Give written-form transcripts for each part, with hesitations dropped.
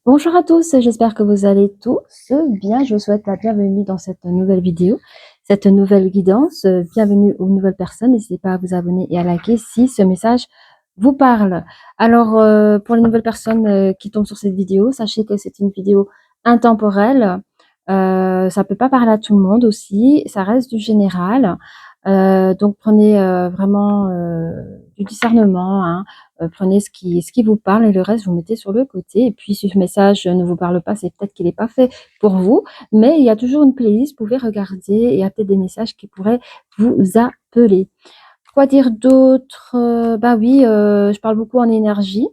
Bonjour à tous, j'espère que vous allez tous bien. Je vous souhaite la bienvenue dans cette nouvelle vidéo, cette nouvelle guidance. Bienvenue aux nouvelles personnes. N'hésitez pas à vous abonner et à liker si ce message vous parle. Alors, pour les nouvelles personnes qui tombent sur cette vidéo, sachez que c'est une vidéo intemporelle. Ça peut pas parler à tout le monde aussi. Ça reste du général. Donc, prenez vraiment du discernement, hein. Prenez ce qui vous parle et le reste, vous mettez sur le côté. Et puis, si ce message ne vous parle pas, c'est peut-être qu'il n'est pas fait pour vous. Mais il y a toujours une playlist, vous pouvez regarder et il y a peut-être des messages qui pourraient vous appeler. Quoi dire d'autre? Bah oui, je parle beaucoup en énergie.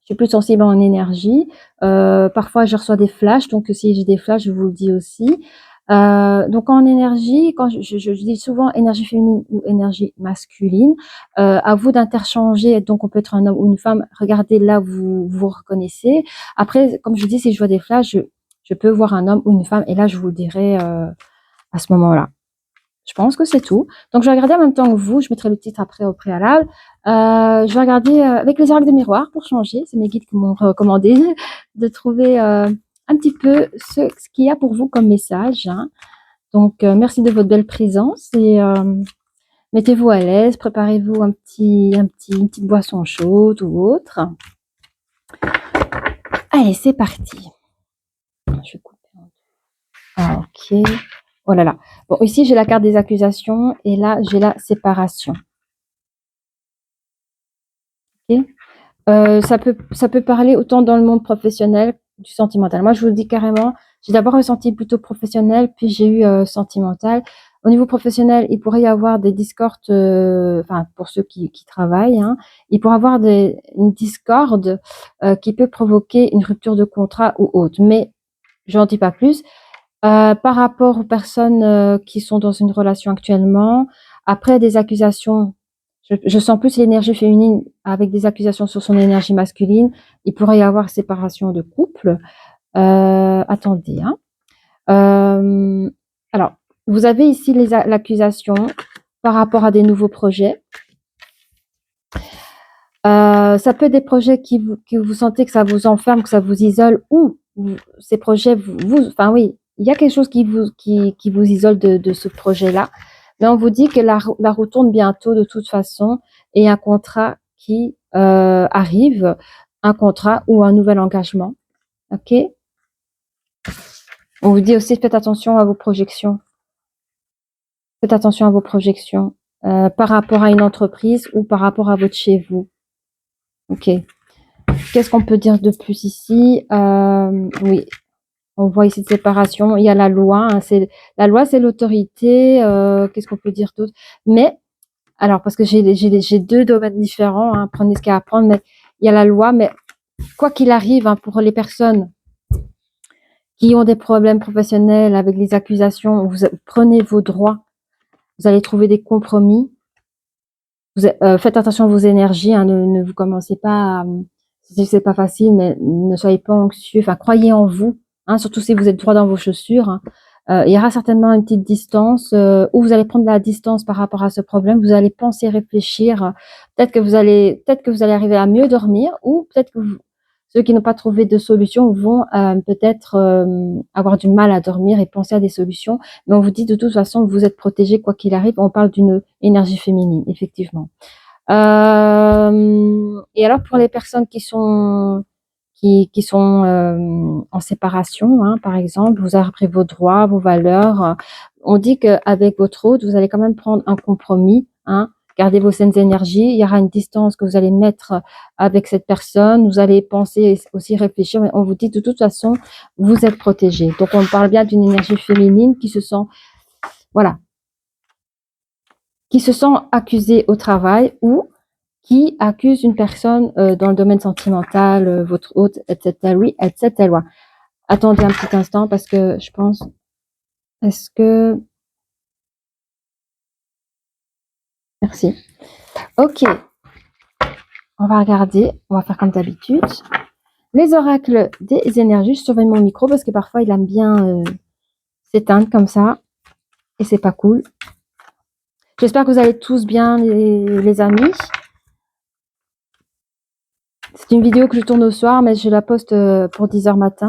Je suis plus sensible en énergie. Parfois, je reçois des flashs. Donc, si j'ai des flashs, je vous le dis aussi. Donc, en énergie, quand je dis souvent énergie féminine ou énergie masculine, à vous d'interchanger. Donc, on peut être un homme ou une femme. Regardez là où vous reconnaissez. Après, comme je dis, si je vois des flashs, je peux voir un homme ou une femme. Et là, je vous le dirai à ce moment-là. Je pense que c'est tout. Donc, je vais regarder en même temps que vous. Je mettrai le titre après au préalable. Je vais regarder avec les oracles de miroir pour changer. C'est mes guides qui m'ont recommandé de trouver un petit peu ce qu'il y a pour vous comme message, hein. Donc, merci de votre belle présence et mettez-vous à l'aise. Préparez-vous une petite boisson chaude ou autre. Allez, c'est parti. Je vais couper. Ah, ok. Oh là là. Bon, ici, j'ai la carte des accusations et là, j'ai la séparation. Ok. Ça peut parler autant dans le monde professionnel du sentimental. Moi, je vous le dis carrément, j'ai d'abord ressenti plutôt professionnel, puis j'ai eu sentimental. Au niveau professionnel, il pourrait y avoir des discordes, enfin pour ceux qui travaillent, hein, il pourrait y avoir une discorde qui peut provoquer une rupture de contrat ou autre. Mais je n'en dis pas plus. Par rapport aux personnes qui sont dans une relation actuellement, après des accusations, je sens plus l'énergie féminine avec des accusations sur son énergie masculine. Il pourrait y avoir séparation de couple. Attendez, hein. Euh, alors, vous avez ici l'accusation par rapport à des nouveaux projets. Ça peut être des projets que vous sentez que ça vous enferme, que ça vous isole, ou ces projets, enfin oui, il y a quelque chose qui vous isole de ce projet-là. Mais on vous dit que la roue tourne bientôt de toute façon et un contrat qui arrive, un contrat ou un nouvel engagement. Ok. On vous dit aussi faites attention à vos projections. Faites attention à vos projections par rapport à une entreprise ou par rapport à votre chez vous. Ok. Qu'est-ce qu'on peut dire de plus ici? Oui, on voit ici de séparation. Il y a la loi, hein, la loi, c'est l'autorité. Qu'est-ce qu'on peut dire d'autre? Mais alors, parce que j'ai deux domaines différents, hein, prenez ce qu'il y a à apprendre. Mais il y a la loi, mais quoi qu'il arrive, hein, pour les personnes qui ont des problèmes professionnels avec les accusations, vous prenez vos droits. Vous allez trouver des compromis. Faites attention à vos énergies, hein, ne vous commencez pas à, c'est pas facile, mais ne soyez pas anxieux. Enfin, croyez en vous, hein, surtout si vous êtes droit dans vos chaussures, hein. Il y aura certainement une petite distance où vous allez prendre de la distance par rapport à ce problème. Vous allez penser, réfléchir. Peut-être que vous allez arriver à mieux dormir, ou peut-être que ceux qui n'ont pas trouvé de solution vont peut-être avoir du mal à dormir et penser à des solutions. Mais on vous dit de toute façon, vous êtes protégé quoi qu'il arrive. On parle d'une énergie féminine, effectivement. Et alors pour les personnes qui sont en séparation, hein, par exemple, vous avez repris vos droits, vos valeurs. On dit qu'avec votre autre, vous allez quand même prendre un compromis, hein. Gardez vos saines énergies. Il y aura une distance que vous allez mettre avec cette personne. Vous allez penser aussi réfléchir, mais on vous dit de toute façon, vous êtes protégé. Donc on parle bien d'une énergie féminine qui se sent, voilà, qui se sent accusée au travail ou qui accuse une personne dans le domaine sentimental, votre hôte, etc. Oui, etc. Attendez un petit instant parce que je pense, est-ce que... Merci. Ok, on va regarder, on va faire comme d'habitude. Les oracles des énergies, je surveille mon micro parce que parfois il aime bien s'éteindre comme ça et c'est pas cool. J'espère que vous allez tous bien les amis. C'est une vidéo que je tourne au soir, mais je la poste pour 10h matin.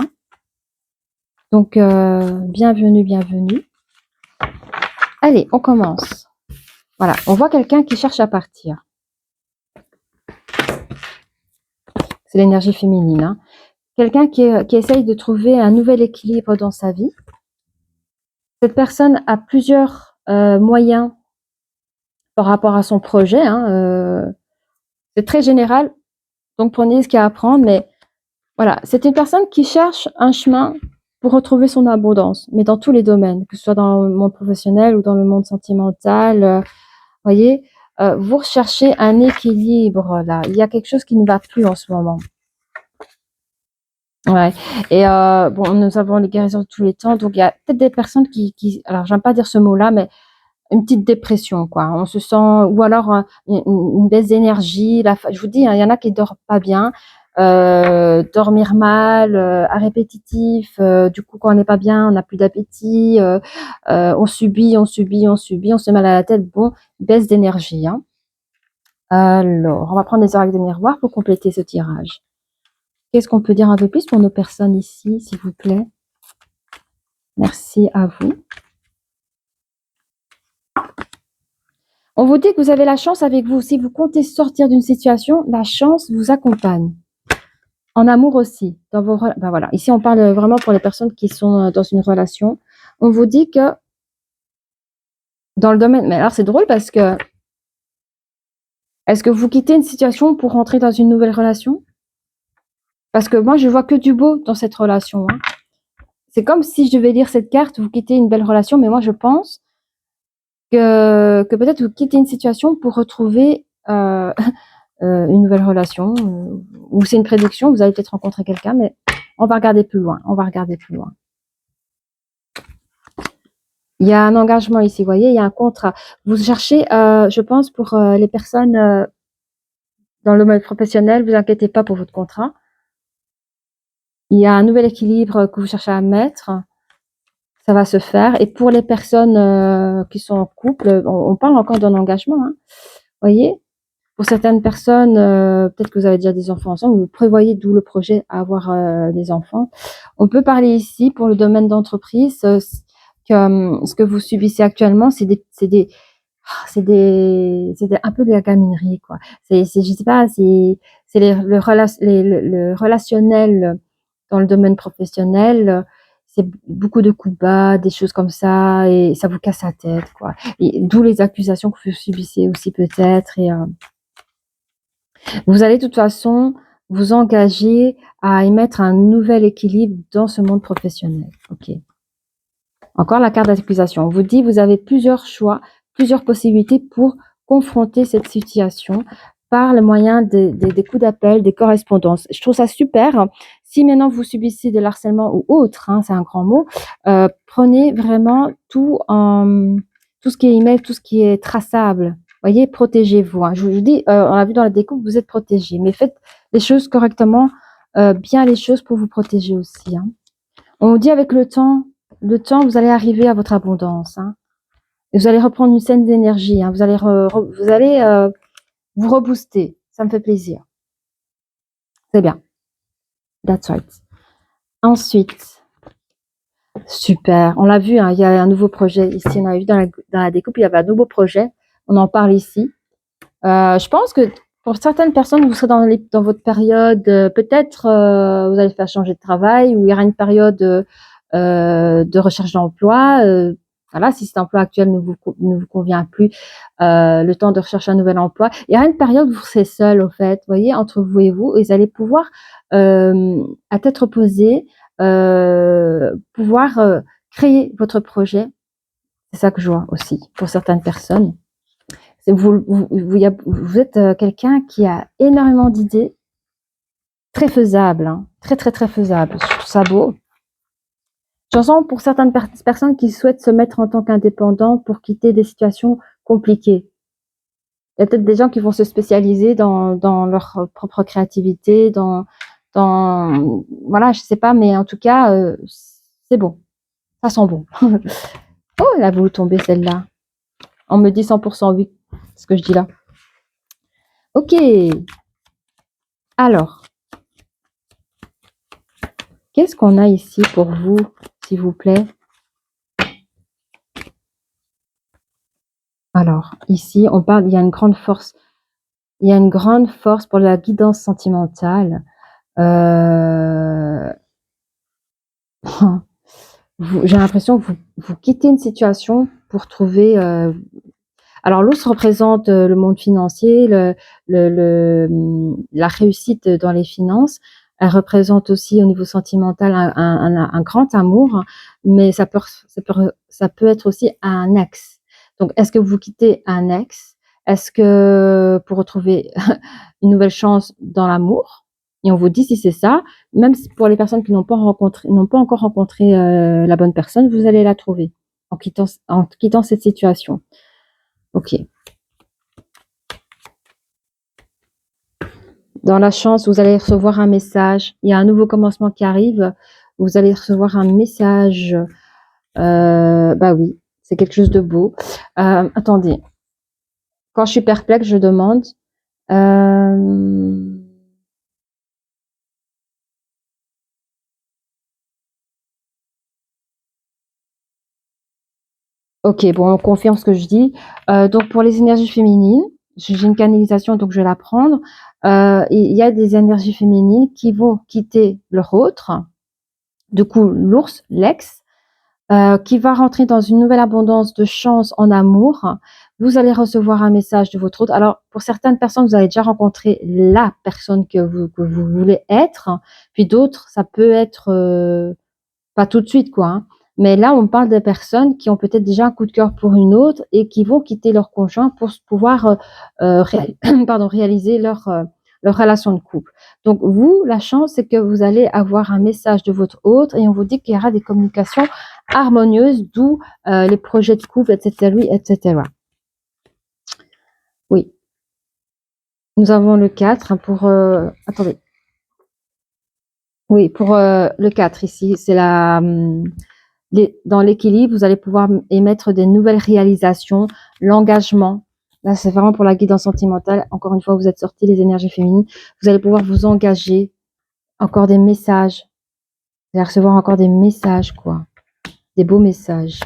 Donc, bienvenue, bienvenue. Allez, on commence. Voilà, on voit quelqu'un qui cherche à partir. C'est l'énergie féminine. Hein. Quelqu'un qui essaye de trouver un nouvel équilibre dans sa vie. Cette personne a plusieurs moyens par rapport à son projet. Hein, c'est très général, donc prenez ce qu'il y a à apprendre. Mais voilà, c'est une personne qui cherche un chemin pour retrouver son abondance, mais dans tous les domaines, que ce soit dans le monde professionnel ou dans le monde sentimental. Voyez, vous recherchez un équilibre là. Il y a quelque chose qui ne va plus en ce moment. Ouais. Et bon, nous avons les guérisons de tous les temps, donc il y a peut-être des personnes alors j'aime pas dire ce mot-là, mais une petite dépression, quoi. On se sent, ou alors une baisse d'énergie. Je vous dis, hein, il y en a qui dorment pas bien, dormir mal, à répétitif. Du coup, quand on n'est pas bien, on n'a plus d'appétit. On subit, on se met mal à la tête. Bon, baisse d'énergie. Hein. Alors, on va prendre les oracles de miroir pour compléter ce tirage. Qu'est-ce qu'on peut dire un peu plus pour nos personnes ici, s'il vous plaît? Merci à vous. On vous dit que vous avez la chance avec vous. Si vous comptez sortir d'une situation, la chance vous accompagne. En amour aussi. Dans vos, ben voilà. Ici, on parle vraiment pour les personnes qui sont dans une relation. On vous dit que dans le domaine... Mais alors, c'est drôle parce que... Est-ce que vous quittez une situation pour rentrer dans une nouvelle relation? Parce que moi, je vois que du beau dans cette relation. Hein. C'est comme si je devais lire cette carte, vous quittez une belle relation, mais moi, je pense que peut-être vous quittez une situation pour retrouver une nouvelle relation, ou c'est une prédiction, vous allez peut-être rencontrer quelqu'un, mais on va regarder plus loin, Il y a un engagement ici, vous voyez, il y a un contrat. Vous cherchez, je pense, pour les personnes dans le mode professionnel, vous inquiétez pas pour votre contrat. Il y a un nouvel équilibre que vous cherchez à mettre. Ça va se faire. Et pour les personnes qui sont en couple, on parle encore d'un engagement. Hein, voyez. Pour certaines personnes, peut-être que vous avez déjà des enfants ensemble, vous prévoyez, d'où le projet à avoir des enfants. On peut parler ici pour le domaine d'entreprise que ce que vous subissez actuellement, c'est un peu de la gaminerie, quoi. Je sais pas, c'est le relationnel dans le domaine professionnel. C'est beaucoup de coups bas, des choses comme ça, et ça vous casse la tête, quoi. Et d'où les accusations que vous subissez aussi peut-être. Et vous allez de toute façon vous engager à y mettre un nouvel équilibre dans ce monde professionnel. Ok. Encore la carte d'accusation. On vous dit, vous avez plusieurs choix, plusieurs possibilités pour confronter cette situation par le moyen des coups d'appel, des correspondances. Je trouve ça super. Si maintenant vous subissez de l'harcèlement ou autre, hein, c'est un grand mot, prenez vraiment tout ce qui est email, tout ce qui est traçable. Voyez, protégez-vous. Hein. Je vous dis, on l'a vu dans la découpe, vous êtes protégés, mais faites les choses correctement, bien les choses pour vous protéger aussi. Hein. On vous dit avec le temps, vous allez arriver à votre abondance. Hein. Et vous allez reprendre une scène d'énergie. Hein. Vous allez vous rebooster. Ça me fait plaisir. C'est bien. That's right. Ensuite, super. On l'a vu, hein, il y a un nouveau projet ici. On a vu dans la découpe, il y avait un nouveau projet. On en parle ici. Je pense que pour certaines personnes, vous serez dans votre période, peut-être vous allez faire changer de travail, ou il y aura une période de recherche d'emploi. Voilà, si cet emploi actuel ne vous convient plus, le temps de rechercher un nouvel emploi. Il y aura une période où vous serez seul, au fait, vous voyez, entre vous et vous, et vous allez pouvoir, à tête reposée, pouvoir créer votre projet. C'est ça que je vois aussi pour certaines personnes. Vous êtes quelqu'un qui a énormément d'idées, très faisable, hein, très très très faisable. Je trouve ça beau. J'en pour certaines personnes qui souhaitent se mettre en tant qu'indépendants pour quitter des situations compliquées. Il y a peut-être des gens qui vont se spécialiser dans leur propre créativité, voilà, je sais pas, mais en tout cas, c'est bon. Ça sent bon. Oh, elle a voulu tomber celle-là. On me dit 100% oui, ce que je dis là. Ok. Alors, qu'est-ce qu'on a ici pour vous, s'il vous plaît? Alors, ici, on parle, il y a une grande force. Il y a une grande force pour la guidance sentimentale. J'ai l'impression que vous quittez une situation pour trouver... alors, l'ours représente le monde financier, la réussite dans les finances. Elle représente aussi au niveau sentimental un grand amour, mais ça peut être aussi un ex. Donc, est-ce que vous quittez un ex? Est-ce que pour retrouver une nouvelle chance dans l'amour? Et on vous dit si c'est ça, même pour les personnes qui n'ont pas encore rencontré la bonne personne, vous allez la trouver en quittant cette situation. Ok. Dans la chance, vous allez recevoir un message. Il y a un nouveau commencement qui arrive. Vous allez recevoir un message. Bah oui, c'est quelque chose de beau. Attendez. Quand je suis perplexe, je demande. Euh, Ok, bon, on confirme ce que je dis. Donc, pour les énergies féminines, j'ai une canalisation, donc je vais la prendre. Il y a des énergies féminines qui vont quitter leur autre. Du coup, l'ours, l'ex, qui va rentrer dans une nouvelle abondance de chance en amour. Vous allez recevoir un message de votre autre. Alors, pour certaines personnes, vous avez déjà rencontré la personne que vous voulez être. Puis d'autres, ça peut être pas tout de suite, quoi. Hein. Mais là, on parle de personnes qui ont peut-être déjà un coup de cœur pour une autre et qui vont quitter leur conjoint pour pouvoir réaliser leur relation de couple. Donc, vous, la chance, c'est que vous allez avoir un message de votre autre et on vous dit qu'il y aura des communications harmonieuses, d'où les projets de couple, etc., etc. Oui, nous avons le 4 pour... attendez. Oui, pour le 4 ici, c'est dans l'équilibre, vous allez pouvoir émettre des nouvelles réalisations, l'engagement. Là, c'est vraiment pour la guidance sentimentale. Encore une fois, vous êtes sortis les énergies féminines. Vous allez pouvoir vous engager. Encore des messages. Vous allez recevoir encore des messages, quoi. Des beaux messages.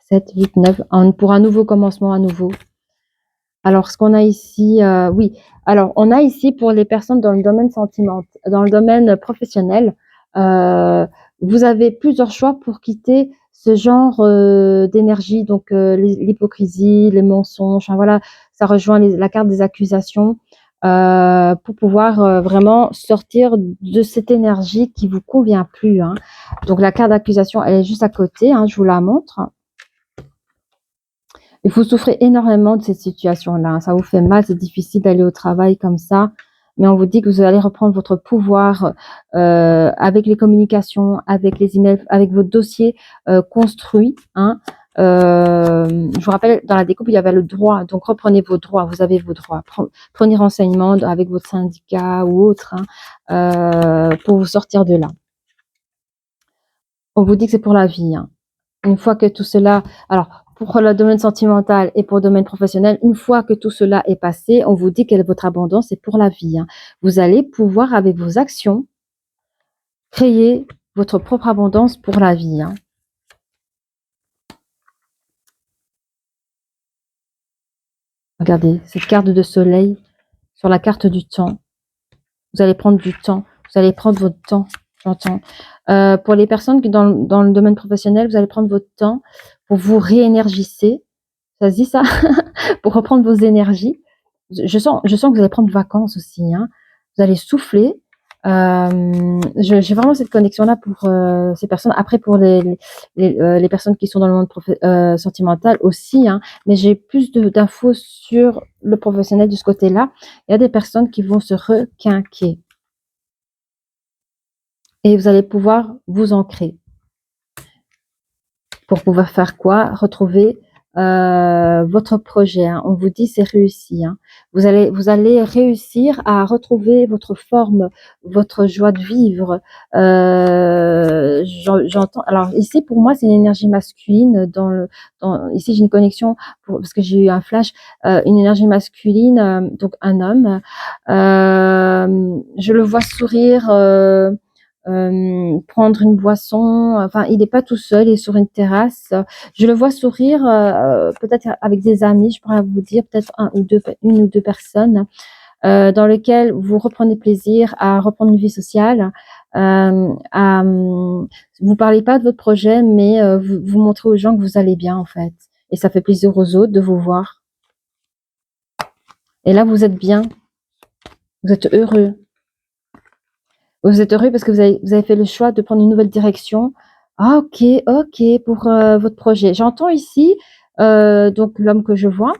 7, 8, 9. Pour un nouveau commencement à nouveau. Alors, ce qu'on a ici, oui. Alors, on a ici pour les personnes dans le domaine dans le domaine professionnel, vous avez plusieurs choix pour quitter ce genre d'énergie. Donc, l'hypocrisie, les mensonges, enfin, voilà, ça rejoint la carte des accusations pour pouvoir vraiment sortir de cette énergie qui vous convient plus. Hein. Donc, la carte d'accusation, elle est juste à côté. Hein, je vous la montre. Et vous souffrez énormément de cette situation-là. Ça vous fait mal, c'est difficile d'aller au travail comme ça. Mais on vous dit que vous allez reprendre votre pouvoir avec les communications, avec les emails, avec votre dossier construit. Hein. Je vous rappelle, dans la découpe, il y avait le droit. Donc, reprenez vos droits. Vous avez vos droits. Prenez renseignement avec votre syndicat ou autre pour vous sortir de là. On vous dit que c'est pour la vie. Hein. Une fois que tout cela... Alors, pour le domaine sentimental et pour le domaine professionnel, une fois que tout cela est passé, on vous dit que votre abondance est pour la vie. Hein. Vous allez pouvoir, avec vos actions, créer votre propre abondance pour la vie. Hein. Regardez, cette carte de soleil sur la carte du temps. Vous allez prendre du temps. Vous allez prendre votre temps, j'entends. Pour les personnes qui dans le domaine professionnel, vous allez prendre votre temps pour vous réénergiser. Ça se dit ça? Pour reprendre vos énergies. Je sens que vous allez prendre vacances aussi. Hein. Vous allez souffler. J'ai vraiment cette connexion-là pour ces personnes. Après, pour les personnes qui sont dans le monde sentimental aussi. Hein. Mais j'ai plus d'infos sur le professionnel de ce côté-là. Il y a des personnes qui vont se requinquer. Et vous allez pouvoir vous ancrer. Pour pouvoir faire quoi? Retrouver votre projet, hein. On vous dit c'est réussi, hein. Vous allez réussir à retrouver votre forme, votre joie de vivre. J'entends. Alors ici pour moi c'est une énergie masculine ici j'ai une connexion parce que j'ai eu un flash, une énergie masculine, donc un homme. Je le vois sourire. Prendre une boisson, enfin il n'est pas tout seul, il est sur une terrasse. Je le vois sourire, peut-être avec des amis, je pourrais vous dire peut-être une ou deux personnes, dans lesquelles vous reprenez plaisir à reprendre une vie sociale. Vous parlez pas de votre projet, mais vous montrez aux gens que vous allez bien en fait, et ça fait plaisir aux autres de vous voir. Et là vous êtes bien, vous êtes heureux. Vous êtes heureux parce que vous avez fait le choix de prendre une nouvelle direction. Ah OK, OK pour, votre projet. J'entends ici, donc l'homme que je vois,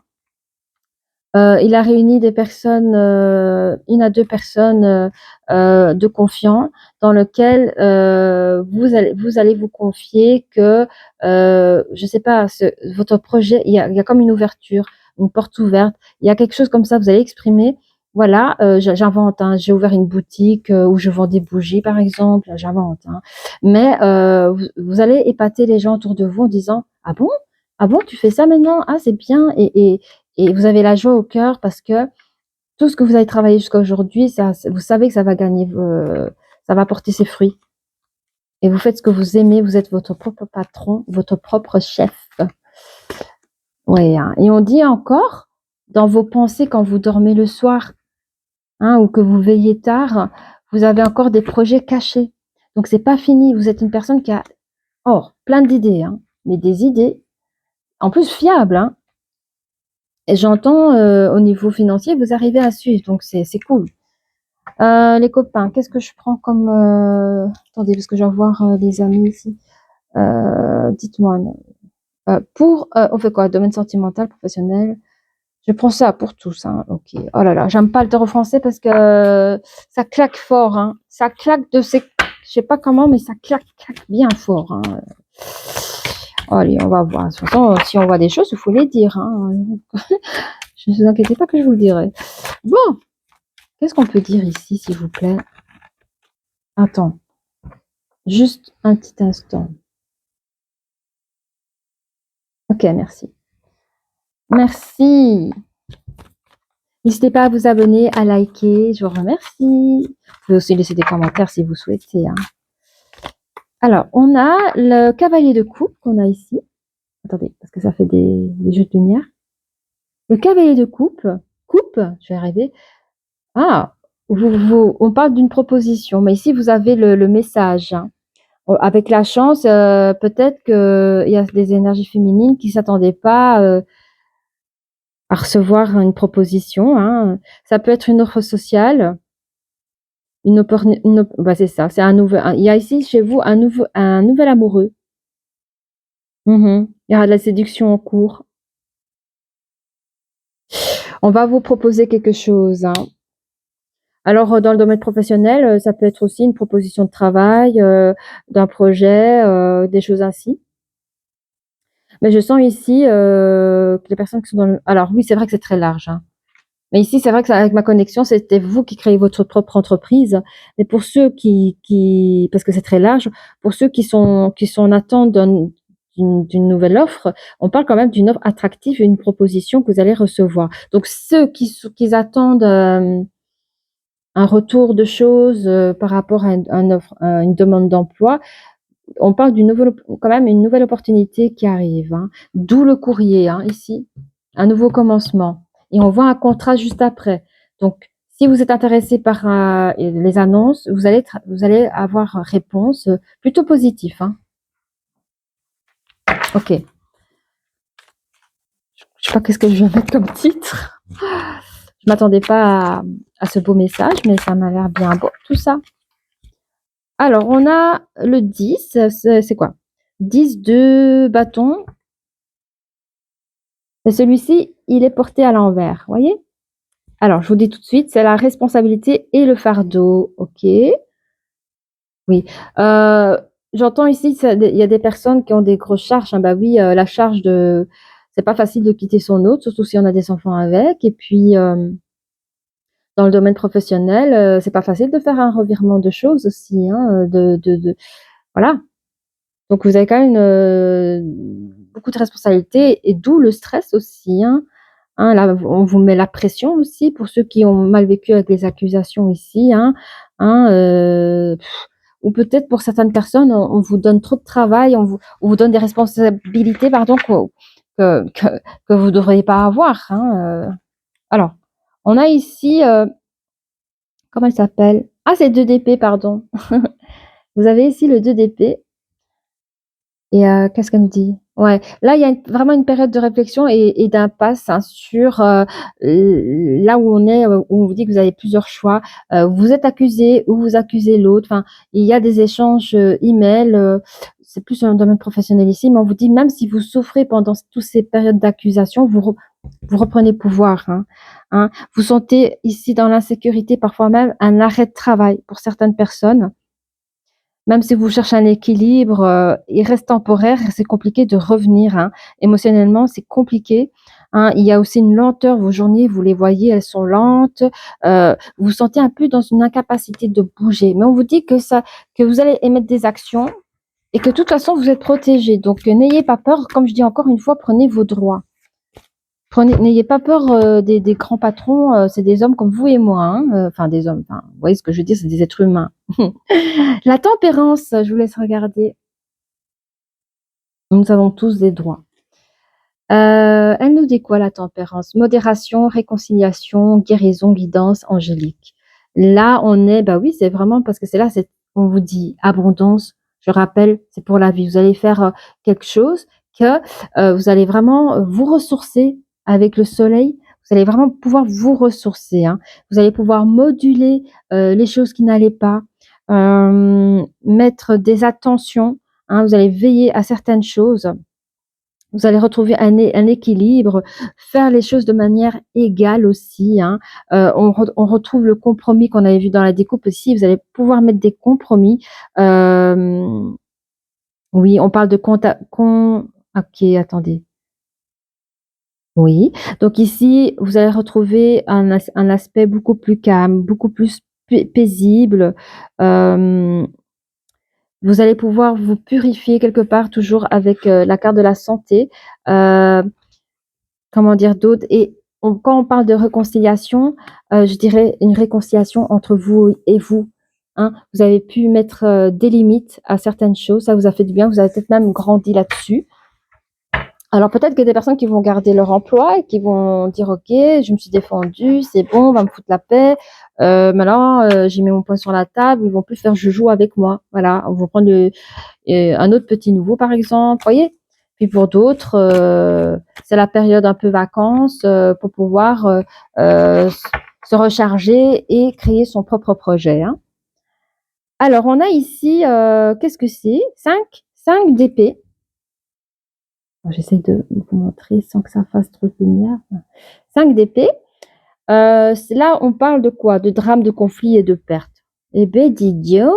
il a réuni des personnes, 1 à 2 personnes, de confiance dans lequel, vous allez vous confier que, je sais pas, votre projet, il y a comme une ouverture, une porte ouverte. Il y a quelque chose comme ça, vous allez exprimer: «Voilà, j'invente, hein, j'ai ouvert une boutique, où je vends des bougies», par exemple, j'invente, hein. Mais, vous allez épater les gens autour de vous en disant: «Ah bon? Ah bon, tu fais ça maintenant? Ah, c'est bien», et vous avez la joie au cœur parce que tout ce que vous avez travaillé jusqu'à aujourd'hui, vous savez que ça va gagner, ça va porter ses fruits. Et vous faites ce que vous aimez, vous êtes votre propre patron, votre propre chef. Ouais, hein. Et on dit encore, dans vos pensées quand vous dormez le soir, hein, ou que vous veillez tard, vous avez encore des projets cachés. Donc c'est pas fini. Vous êtes une personne qui a, plein d'idées, hein, mais des idées, en plus fiables, hein. Et j'entends, au niveau financier, vous arrivez à suivre, donc c'est cool. Les copains, qu'est-ce que je prends comme, attendez, parce que je vais voir, les amis ici. Dites-moi, on fait quoi? Domaine sentimental, professionnel? Je prends ça pour tous, hein, OK. Oh là là, j'aime pas le tarot français parce que, ça claque fort, hein. Ça claque je sais pas comment, mais ça claque bien fort, hein. Allez, on va voir. De toute façon, si on voit des choses, il faut les dire, hein. Ne vous inquiétez pas que je vous le dirai. Bon, qu'est-ce qu'on peut dire ici, s'il vous plaît? Attends, juste un petit instant. OK, merci. Merci. N'hésitez pas à vous abonner, à liker, je vous remercie. Vous pouvez aussi laisser des commentaires si vous souhaitez, hein. Alors, on a le cavalier de coupe qu'on a ici. Attendez, parce que ça fait des jeux de lumière. Le cavalier de coupe, je vais arriver. Ah, on parle d'une proposition, mais ici vous avez le message, hein. Avec la chance, peut-être qu'il y a des énergies féminines qui s'attendaient pas, à recevoir une proposition, hein. Ça peut être une offre sociale, c'est ça, c'est il y a ici chez vous un nouvel amoureux. Il y aura de la séduction en cours. On va vous proposer quelque chose, hein. Alors, dans le domaine professionnel, ça peut être aussi une proposition de travail, d'un projet, des choses ainsi. Mais je sens ici, que les personnes qui sont alors oui, c'est vrai que c'est très large, hein. Mais ici, c'est vrai que avec ma connexion, c'était vous qui créez votre propre entreprise. Mais pour ceux parce que c'est très large, pour ceux qui sont en attente d'une nouvelle offre, on parle quand même d'une offre attractive et une proposition que vous allez recevoir. Donc ceux qui attendent, un retour de choses, par rapport à une demande d'emploi, on parle quand même une nouvelle opportunité qui arrive, hein. D'où le courrier, hein, ici, un nouveau commencement, et on voit un contrat juste après. Donc si vous êtes intéressé par, les annonces, vous allez avoir réponse, plutôt positif, hein. OK. Je sais pas qu'est-ce que je vais mettre comme titre. Je m'attendais pas à ce beau message, mais ça m'a l'air bien beau tout ça. Alors on a le 10, c'est quoi? 10 de bâton. Et celui-ci, il est porté à l'envers, voyez? Alors, je vous dis tout de suite, c'est la responsabilité et le fardeau, OK. Oui, j'entends ici, il y a des personnes qui ont des grosses charges, hein, bah oui, la charge de c'est pas facile de quitter son autre, surtout si on a des enfants avec. Et puis, dans le domaine professionnel, c'est pas facile de faire un revirement de choses aussi, hein, voilà. Donc vous avez quand même beaucoup de responsabilités et d'où le stress aussi, hein. Hein, là, on vous met la pression aussi pour ceux qui ont mal vécu avec les accusations ici, hein, ou peut-être pour certaines personnes, on vous donne trop de travail, on vous donne des responsabilités, pardon, que que que vous devriez pas avoir, hein. Alors, on a ici, comment elle s'appelle? Ah, c'est 2 d'épée, pardon. Vous avez ici le 2 d'épée. Et qu'est-ce qu'elle me dit? Ouais, là, il y a vraiment une période de réflexion et d'impasse, hein, sur, là où on est, où on vous dit que vous avez plusieurs choix. Vous êtes accusé ou vous accusez l'autre. Enfin, il y a des échanges, email, c'est plus un domaine professionnel ici, mais on vous dit même si vous souffrez pendant toutes ces périodes d'accusation, vous reprenez pouvoir, hein. Vous sentez ici dans l'insécurité, parfois même un arrêt de travail pour certaines personnes. Même si vous cherchez un équilibre, il reste temporaire, c'est compliqué de revenir, hein. Émotionnellement, c'est compliqué, hein. Il y a aussi une lenteur, vos journées, vous les voyez, elles sont lentes, vous vous sentez un peu dans une incapacité de bouger. Mais on vous dit que vous allez émettre des actions et que de toute façon vous êtes protégés. Donc, n'ayez pas peur, comme je dis encore une fois, prenez vos droits. N'ayez pas peur, des grands patrons, c'est des hommes comme vous et moi, hein, enfin des hommes, enfin, vous voyez ce que je veux dire, c'est des êtres humains. La tempérance, je vous laisse regarder. Nous avons tous des droits. Elle nous dit quoi la tempérance? Modération, réconciliation, guérison, guidance, angélique. Là, on est, bah oui, c'est vraiment parce que c'est là, on vous dit abondance. Je rappelle, c'est pour la vie. Vous allez faire quelque chose que vous allez vraiment vous ressourcer avec le soleil. Vous allez vraiment pouvoir vous ressourcer, hein. Vous allez pouvoir moduler les choses qui n'allaient pas, mettre des attentions, hein. Vous allez veiller à certaines choses. Vous allez retrouver un équilibre, faire les choses de manière égale aussi, hein. On retrouve le compromis qu'on avait vu dans la découpe aussi. Vous allez pouvoir mettre des compromis. Oui, on parle de conta con OK, attendez. Oui, donc ici, vous allez retrouver un aspect beaucoup plus calme, beaucoup plus paisible. Hem, vous allez pouvoir vous purifier quelque part toujours avec, la carte de la santé. Heu Comment dire d'autre? Et quand on parle de réconciliation, je dirais une réconciliation entre vous et vous, hein. Vous avez pu mettre, des limites à certaines choses, ça vous a fait du bien, vous avez peut-être même grandi là-dessus. Alors peut-être qu'il y a des personnes qui vont garder leur emploi et qui vont dire: «OK, je me suis défendue, c'est bon, on va me foutre la paix, maintenant, j'ai mis mon poing sur la table, ils vont plus faire joujou avec moi». Voilà, on va prendre un autre petit nouveau, par exemple, voyez? Puis pour d'autres, c'est la période un peu vacances, pour pouvoir, se recharger et créer son propre projet, hein. Alors on a ici, qu'est-ce que c'est? Cinq d'épée. J'essaie de vous montrer sans que ça fasse trop de lumière. 5 d'épée, c'est là on parle de quoi? De drame, de conflit et de perte. Eh beh, dis donc!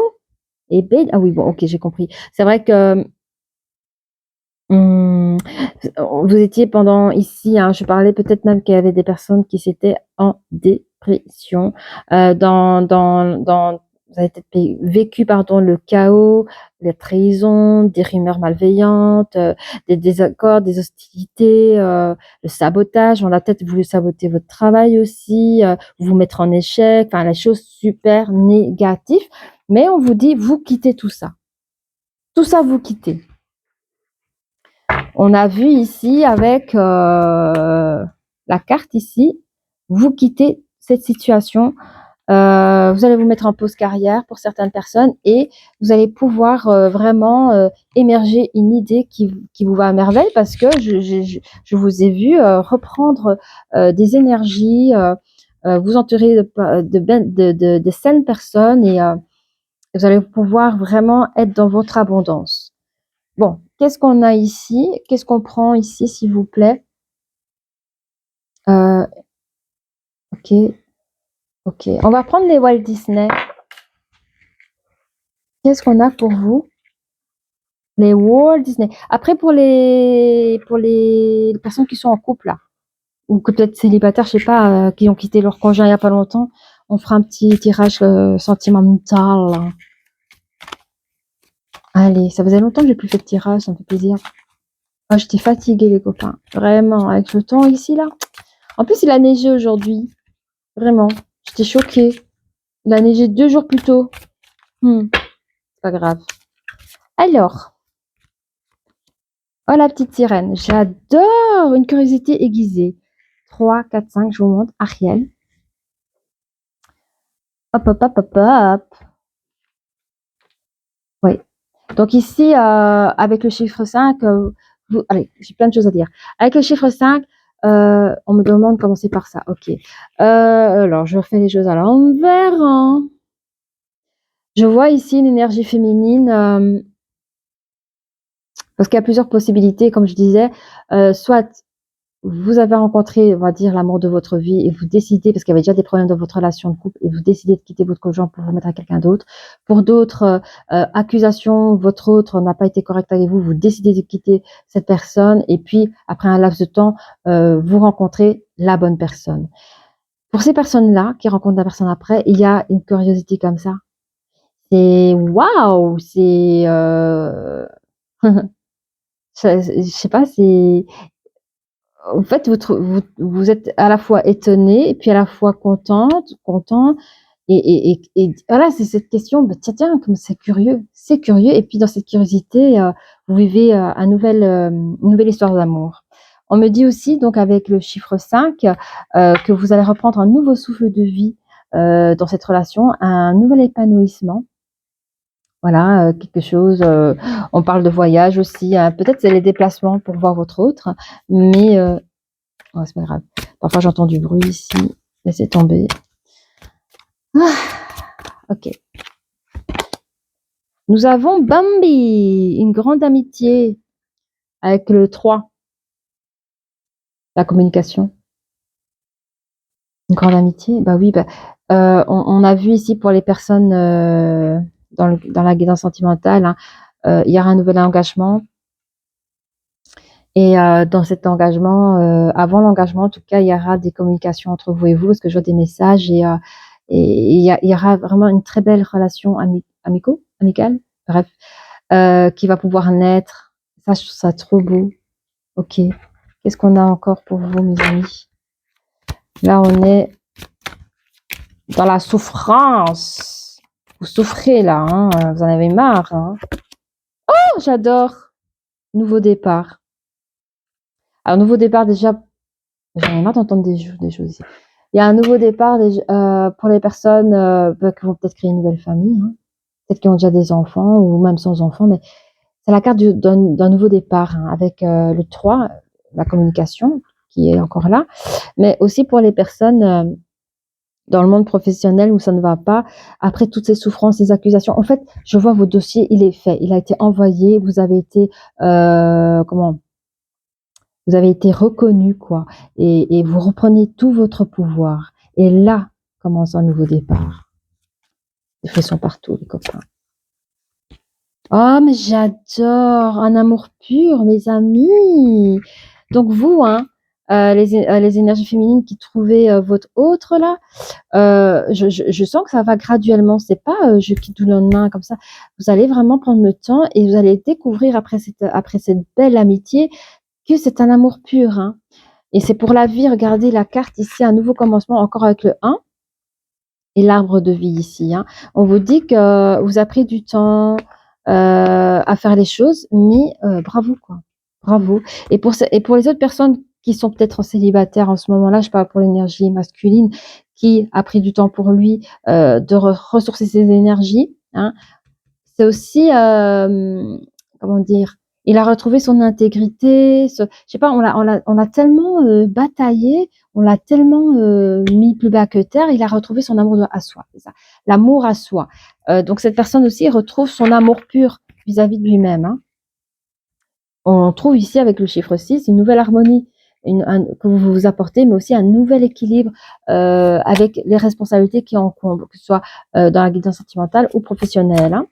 Eh beh, ah oui, bon, OK, j'ai compris. C'est vrai que Mmh, vous étiez pendant ici, hein, je parlais peut-être même qu'il y avait des personnes qui s'étaient en dépression, vous avez peut-être vécu, pardon, le chaos, la trahison, des rumeurs malveillantes, des désaccords, des hostilités, le sabotage. On a peut-être voulu saboter votre travail aussi, vous mettre en échec, enfin, les choses super négatives. Mais on vous dit: «Vous quittez tout ça». Tout ça, vous quittez. On a vu ici avec, la carte ici, vous quittez cette situation, vous allez vous mettre en pause carrière pour certaines personnes et vous allez pouvoir, vraiment, émerger une idée qui vous va à merveille parce que je vous ai vu, reprendre, des énergies, vous entourer de saines personnes et vous allez pouvoir vraiment être dans votre abondance. Bon, qu'est-ce qu'on a ici? Qu'est-ce qu'on prend ici, s'il vous plaît? Heu, OK, OK. On va prendre les Walt Disney. Qu'est-ce qu'on a pour vous? Les Walt Disney. Après, pour les personnes qui sont en couple, là, ou que peut-être célibataires, je sais pas, qui ont quitté leur conjoint il y a pas longtemps, on fera un petit tirage sentimental. Allez, ça faisait longtemps que j'ai plus fait de tirage, ça me fait plaisir. Oh, j'étais fatiguée, les copains. Vraiment, avec le temps ici, là. En plus, il a neigé aujourd'hui. Vraiment. J'étais choquée. Il a neigé 2 jours plus tôt. C'est pas grave. Alors. Oh, la petite sirène. J'adore une curiosité aiguisée. 3, 4, 5, je vous montre. Ariel. Hop, hop, hop, hop, hop. Oui. Donc ici, avec le chiffre 5, allez, j'ai plein de choses à dire. Avec le chiffre 5, on me demande de commencer par ça. Ok. Alors, je refais les choses à l'envers. Hein. Je vois ici une énergie féminine, parce qu'il y a plusieurs possibilités, comme je disais. Soit vous avez rencontré, on va dire, l'amour de votre vie et vous décidez, parce qu'il y avait déjà des problèmes dans votre relation de couple, et vous décidez de quitter votre conjoint pour vous mettre à quelqu'un d'autre. Pour d'autres accusations, votre autre n'a pas été correct avec vous, vous décidez de quitter cette personne, et puis après un laps de temps, vous rencontrez la bonne personne. Pour ces personnes-là qui rencontrent la personne après, il y a une curiosité comme ça. C'est waouh, c'est je sais pas, c'est en fait, vous êtes à la fois étonné et puis à la fois content. Et voilà, c'est cette question, bah, tiens, comme c'est curieux. Et puis dans cette curiosité, vous vivez une nouvelle histoire d'amour. On me dit aussi, donc avec le chiffre 5, que vous allez reprendre un nouveau souffle de vie dans cette relation, un nouvel épanouissement. Voilà, quelque chose, on parle de voyage aussi, hein, peut-être c'est les déplacements pour voir votre autre, mais ouais, c'est pas grave. Parfois j'entends du bruit ici, laissez tomber. Ah, ok. Nous avons Bambi, une grande amitié avec le 3, la communication. Une grande amitié, bah oui, on a vu ici pour les personnes dans la guidance sentimentale, hein, il y aura un nouvel engagement. Et dans cet engagement, avant l'engagement, en tout cas, il y aura des communications entre vous et vous, parce que je vois des messages et il y aura vraiment une très belle relation amicale, bref, qui va pouvoir naître. Ça, je trouve ça trop beau. Ok. Qu'est-ce qu'on a encore pour vous, mes amis? Là, on est dans la souffrance. Vous souffrez là, hein, vous en avez marre. Hein. Oh, j'adore. Nouveau départ. Alors, nouveau départ, déjà, j'en ai marre d'entendre des choses ici. Il y a un nouveau départ pour les personnes qui vont peut-être créer une nouvelle famille, hein. Peut-être qui ont déjà des enfants ou même sans enfants, mais c'est la carte d'un nouveau départ, hein, avec le 3, la communication, qui est encore là, mais aussi pour les personnes dans le monde professionnel où ça ne va pas, après toutes ces souffrances, ces accusations. En fait, je vois vos dossiers, il est fait, il a été envoyé, vous avez été, vous avez été reconnu, quoi, et vous reprenez tout votre pouvoir. Et là commence un nouveau départ. Les frissons partout, les copains. Oh, mais j'adore un amour pur, mes amis. Donc vous, hein, les énergies féminines qui trouvaient votre autre là, je sens que ça va graduellement. C'est pas je quitte tout le lendemain comme ça. Vous allez vraiment prendre le temps et vous allez découvrir après cette belle amitié que c'est un amour pur. Hein. Et c'est pour la vie. Regardez la carte ici, un nouveau commencement encore avec le 1 et l'arbre de vie ici. Hein. On vous dit que vous avez pris du temps à faire les choses, mais bravo quoi. Bravo. Et pour les autres personnes qui sont peut-être célibataires en ce moment-là, je parle pour l'énergie masculine, qui a pris du temps pour lui de ressourcer ses énergies. Hein. C'est aussi, comment dire, il a retrouvé son intégrité. Je sais pas, on l'a tellement bataillé, on l'a tellement mis plus bas que terre. Il a retrouvé son amour à soi, c'est ça, l'amour à soi. Donc cette personne aussi retrouve son amour pur vis-à-vis de lui-même. Hein. On trouve ici avec le chiffre 6 une nouvelle harmonie que vous vous apportez, mais aussi un nouvel équilibre avec les responsabilités qui encombrent, que ce soit dans la guidance sentimentale ou professionnelle. Hein.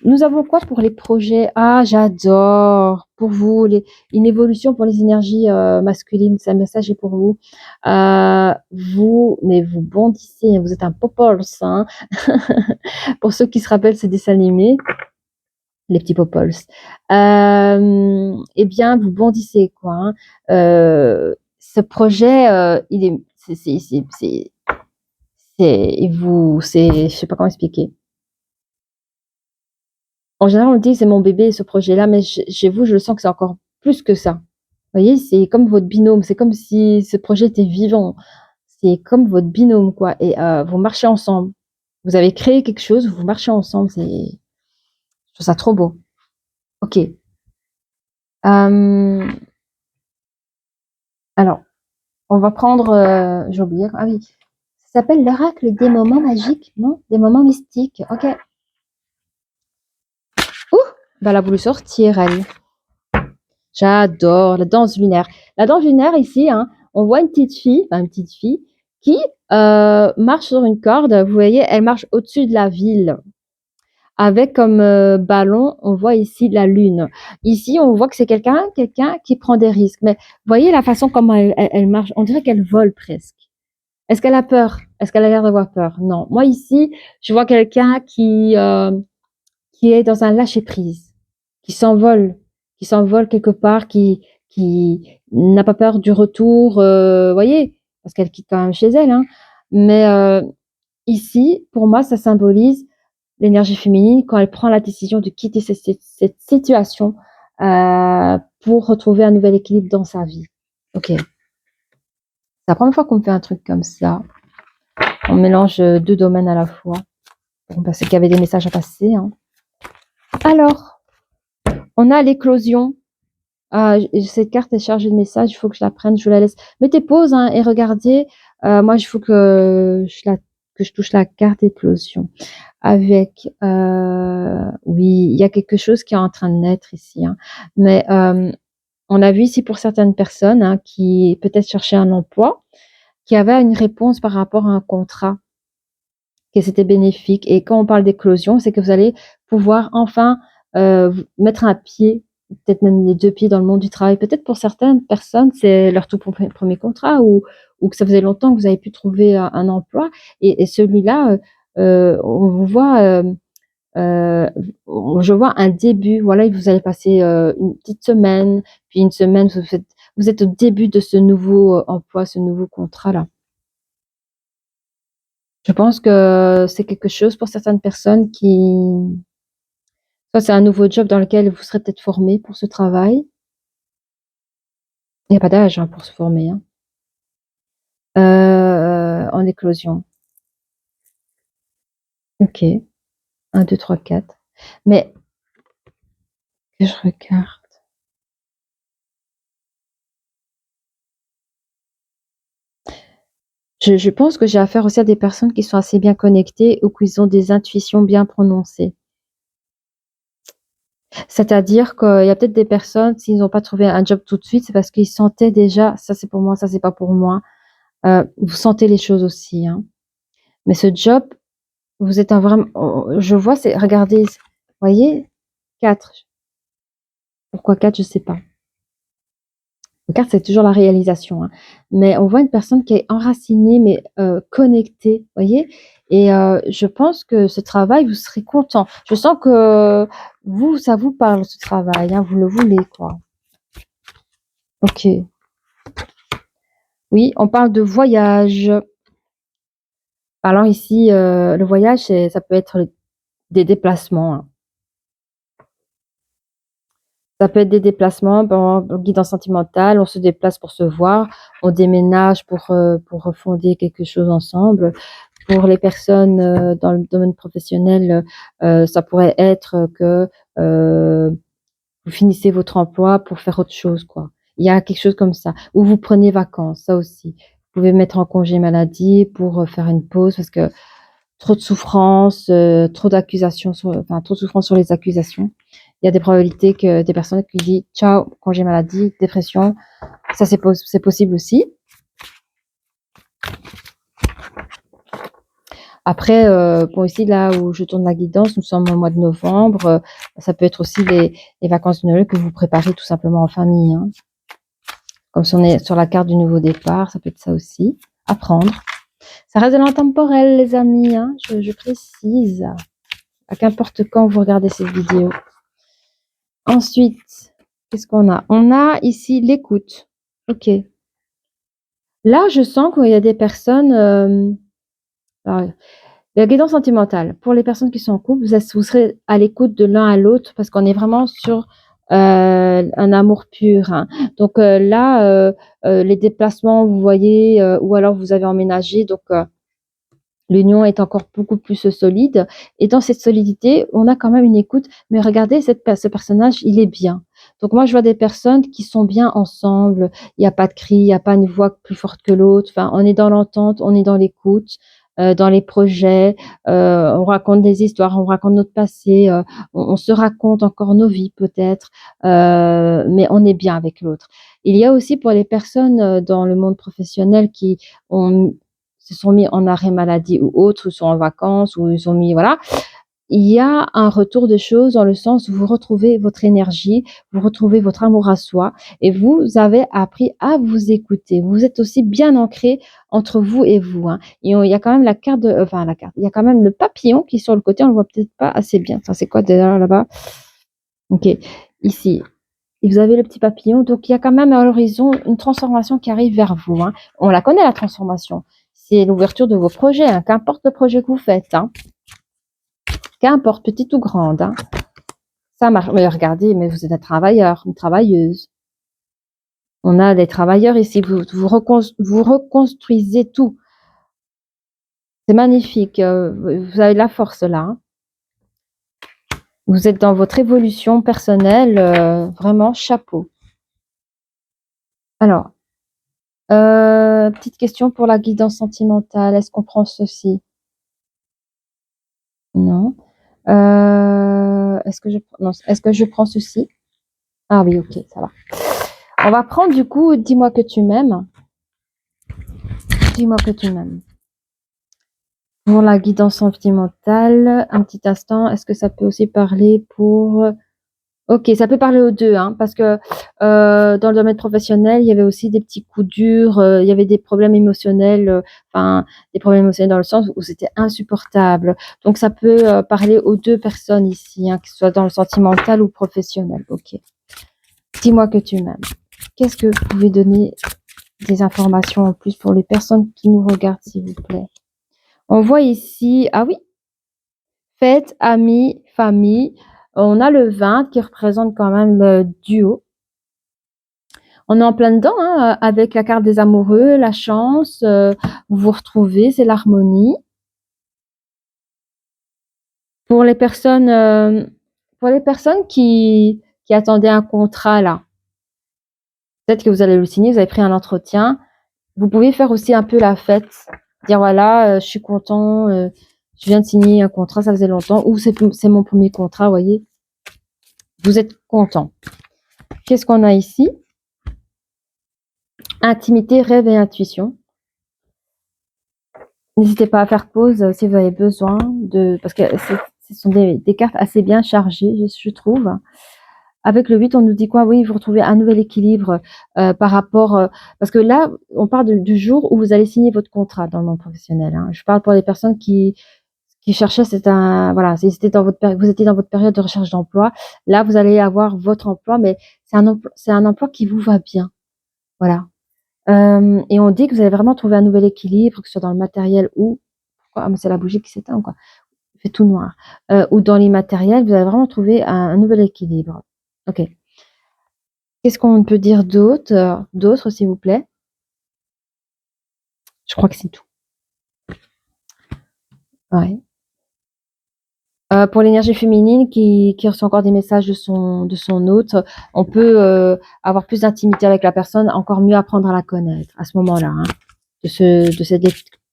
Nous avons quoi pour les projets? Ah, j'adore. Pour vous, une évolution pour les énergies masculines. C'est un message est pour vous. Mais vous bondissez. Vous êtes un popols, hein. Pour ceux qui se rappellent ce dessin animé, les petits popols. Eh bien, vous bondissez, quoi. Hein. Ce projet, il est, je sais pas comment expliquer. En général, on dit c'est mon bébé, ce projet-là, mais chez vous, je le sens que c'est encore plus que ça. Vous voyez, c'est comme votre binôme, c'est comme si ce projet était vivant. C'est comme votre binôme, quoi. Et vous marchez ensemble. Vous avez créé quelque chose, vous marchez ensemble. Je trouve ça trop beau. Ok. Alors, on va prendre, j'ai oublié. Ah oui, ça s'appelle l'oracle des moments magiques, non? Des moments mystiques. Ok. Ouh, bah, elle a voulu sortir, elle. J'adore la danse lunaire. La danse lunaire, ici, hein, on voit une petite fille qui marche sur une corde. Vous voyez, elle marche au-dessus de la ville. Avec comme ballon, on voit ici la lune. Ici, on voit que c'est quelqu'un qui prend des risques. Mais voyez la façon comment elle marche. On dirait qu'elle vole presque. Est-ce qu'elle a peur? Est-ce qu'elle a l'air d'avoir peur? Non. Moi, ici, je vois quelqu'un qui est dans un lâcher-prise, qui s'envole quelque part, qui n'a pas peur du retour, voyez, parce qu'elle quitte quand même chez elle, hein. Mais ici, pour moi, ça symbolise l'énergie féminine quand elle prend la décision de quitter cette situation pour retrouver un nouvel équilibre dans sa vie. Ok. C'est la première fois qu'on me fait un truc comme ça. On mélange deux domaines à la fois. Bon, parce qu'il y avait des messages à passer. Hein. Alors, on a l'éclosion. Cette carte est chargée de messages, il faut que je la prenne, je vous la laisse. Mettez pause hein, et regardez. Moi, il faut que je touche la carte éclosion. Avec, oui, il y a quelque chose qui est en train de naître ici. Hein. Mais on a vu ici pour certaines personnes hein, qui peut-être cherchaient un emploi, qui avaient une réponse par rapport à un contrat, que c'était bénéfique. Et quand on parle d'éclosion, c'est que vous allez pouvoir enfin mettre un pied, peut-être même les deux pieds dans le monde du travail. Peut-être pour certaines personnes, c'est leur tout premier contrat ou que ça faisait longtemps que vous avez pu trouver un emploi. Et celui-là, on vous voit, je vois un début. Voilà, vous allez passer une petite semaine, puis une semaine, vous êtes au début de ce nouveau emploi, ce nouveau contrat-là. Je pense que c'est quelque chose pour certaines personnes soit c'est un nouveau job dans lequel vous serez peut-être formé pour ce travail. Il n'y a pas d'âge hein, pour se former. Hein. En éclosion. Ok. 1, 2, 3, 4. Mais, que je regarde. Je pense que j'ai affaire aussi à des personnes qui sont assez bien connectées ou qui ont des intuitions bien prononcées. C'est-à-dire qu'il y a peut-être des personnes, s'ils n'ont pas trouvé un job tout de suite, c'est parce qu'ils sentaient déjà, ça c'est pour moi, ça c'est pas pour moi. Vous sentez les choses aussi. Hein. Mais ce job, vous êtes un vraiment, je vois, c'est, regardez, vous voyez, 4. Pourquoi 4, je sais pas. Le 4, c'est toujours la réalisation. Hein. Mais on voit une personne qui est enracinée, mais connectée, vous voyez. Et je pense que ce travail, vous serez content. Je sens que vous, ça vous parle, ce travail. Hein, vous le voulez, quoi. Ok. Oui, on parle de voyage. Parlant ici, le voyage, ça peut être des déplacements. Hein. Ça peut être des déplacements, bon, guidance sentimentale, on se déplace pour se voir, on déménage pour refonder quelque chose ensemble. Pour les personnes dans le domaine professionnel, ça pourrait être que vous finissez votre emploi pour faire autre chose, quoi. Il y a quelque chose comme ça. Ou vous prenez vacances, ça aussi. Vous pouvez mettre en congé maladie pour faire une pause parce que trop de souffrance, trop d'accusations, trop de souffrance sur les accusations. Il y a des probabilités que des personnes qui disent ciao, congé maladie, dépression, ça c'est possible aussi. Après, bon, ici, là où je tourne la guidance, nous sommes au mois de novembre. Ça peut être aussi les vacances de Noël que vous préparez tout simplement en famille. Hein. Comme si on est sur la carte du nouveau départ, ça peut être ça aussi. Apprendre. Ça reste de l'intemporel, les amis. Hein, je précise. À qu'importe quand vous regardez cette vidéo. Ensuite, qu'est-ce qu'on a? On a ici l'écoute. Ok. Là, je sens qu'il y a des personnes... alors, la guidance sentimentale. Pour les personnes qui sont en couple, vous serez à l'écoute de l'un à l'autre parce qu'on est vraiment sur un amour pur. Hein. Donc là, les déplacements, vous voyez, ou alors vous avez emménagé, donc l'union est encore beaucoup plus solide. Et dans cette solidité, on a quand même une écoute. Mais regardez, ce personnage, il est bien. Donc moi, je vois des personnes qui sont bien ensemble. Il n'y a pas de cri, il n'y a pas une voix plus forte que l'autre. Enfin, on est dans l'entente, on est dans l'écoute, dans les projets. On raconte des histoires, on raconte notre passé. On se raconte encore nos vies peut-être. Mais on est bien avec l'autre. Il y a aussi pour les personnes dans le monde professionnel qui ont se sont mis en arrêt maladie ou autres, ou sont en vacances, ou ils ont mis, voilà. Il y a un retour de choses dans le sens où vous retrouvez votre énergie, vous retrouvez votre amour à soi et vous avez appris à vous écouter. Vous êtes aussi bien ancré entre vous et vous. Hein. Et il y a quand même la carte de, enfin la carte, il y a quand même le papillon qui est sur le côté, on le voit peut-être pas assez bien. Ça c'est quoi derrière là-bas? Ok, ici. Et vous avez le petit papillon, donc il y a quand même à l'horizon une transformation qui arrive vers vous. Hein. On la connaît la transformation. C'est l'ouverture de vos projets, hein, qu'importe le projet que vous faites, hein. Qu'importe, petite ou grande. Hein. Ça marche. Mais regardez, mais vous êtes un travailleur, une travailleuse. On a des travailleurs ici, vous reconstruisez tout. C'est magnifique, vous avez de la force là. Hein. Vous êtes dans votre évolution personnelle, vraiment chapeau. Alors, petite question pour la guidance sentimentale, est-ce qu'on prend ceci? Non. Est-ce que je prends ceci? Ah oui, ok, ça va. On va prendre du coup, dis-moi que tu m'aimes. Dis-moi que tu m'aimes. Pour la guidance sentimentale, un petit instant, est-ce que ça peut aussi parler pour... Ok, ça peut parler aux deux, hein, parce que dans le domaine professionnel, il y avait aussi des petits coups durs, il y avait des problèmes émotionnels, enfin des problèmes émotionnels dans le sens où c'était insupportable. Donc ça peut parler aux deux personnes ici, hein, que ce soit dans le sentimental ou professionnel. Ok. Dis-moi que tu m'aimes. Qu'est-ce que vous pouvez donner des informations en plus pour les personnes qui nous regardent, s'il vous plaît? On voit ici, ah oui, fête, amis, famille. On a le 20 qui représente quand même le duo. On est en plein dedans, hein, avec la carte des amoureux, la chance, vous vous retrouvez, c'est l'harmonie. Pour les personnes, qui attendaient un contrat là, peut-être que vous allez le signer, vous avez pris un entretien. Vous pouvez faire aussi un peu la fête, dire voilà, je suis content, je viens de signer un contrat, ça faisait longtemps, ou c'est mon premier contrat, vous voyez. Vous êtes content. Qu'est-ce qu'on a ici? Intimité, rêve et intuition. N'hésitez pas à faire pause si vous avez besoin de... Parce que ce sont des cartes assez bien chargées, je trouve. Avec le 8, on nous dit quoi? Oui, vous retrouvez un nouvel équilibre par rapport... parce que là, on parle du jour où vous allez signer votre contrat dans le monde professionnel. Hein. Je parle pour les personnes qui cherchaient, voilà, vous étiez dans votre période de recherche d'emploi. Là, vous allez avoir votre emploi, mais c'est un emploi qui vous va bien. Voilà. Et on dit que vous allez vraiment trouver un nouvel équilibre, que ce soit dans le matériel ou... Ah, mais c'est la bougie qui s'éteint, quoi. Il fait tout noir. Ou dans l'immatériel, vous allez vraiment trouver un nouvel équilibre. Ok. Qu'est-ce qu'on peut dire d'autre, s'il vous plaît? Je crois que c'est tout. Ouais. Pour l'énergie féminine qui reçoit encore des messages de son hôte, on peut avoir plus d'intimité avec la personne, encore mieux apprendre à la connaître à ce moment-là, hein, de cette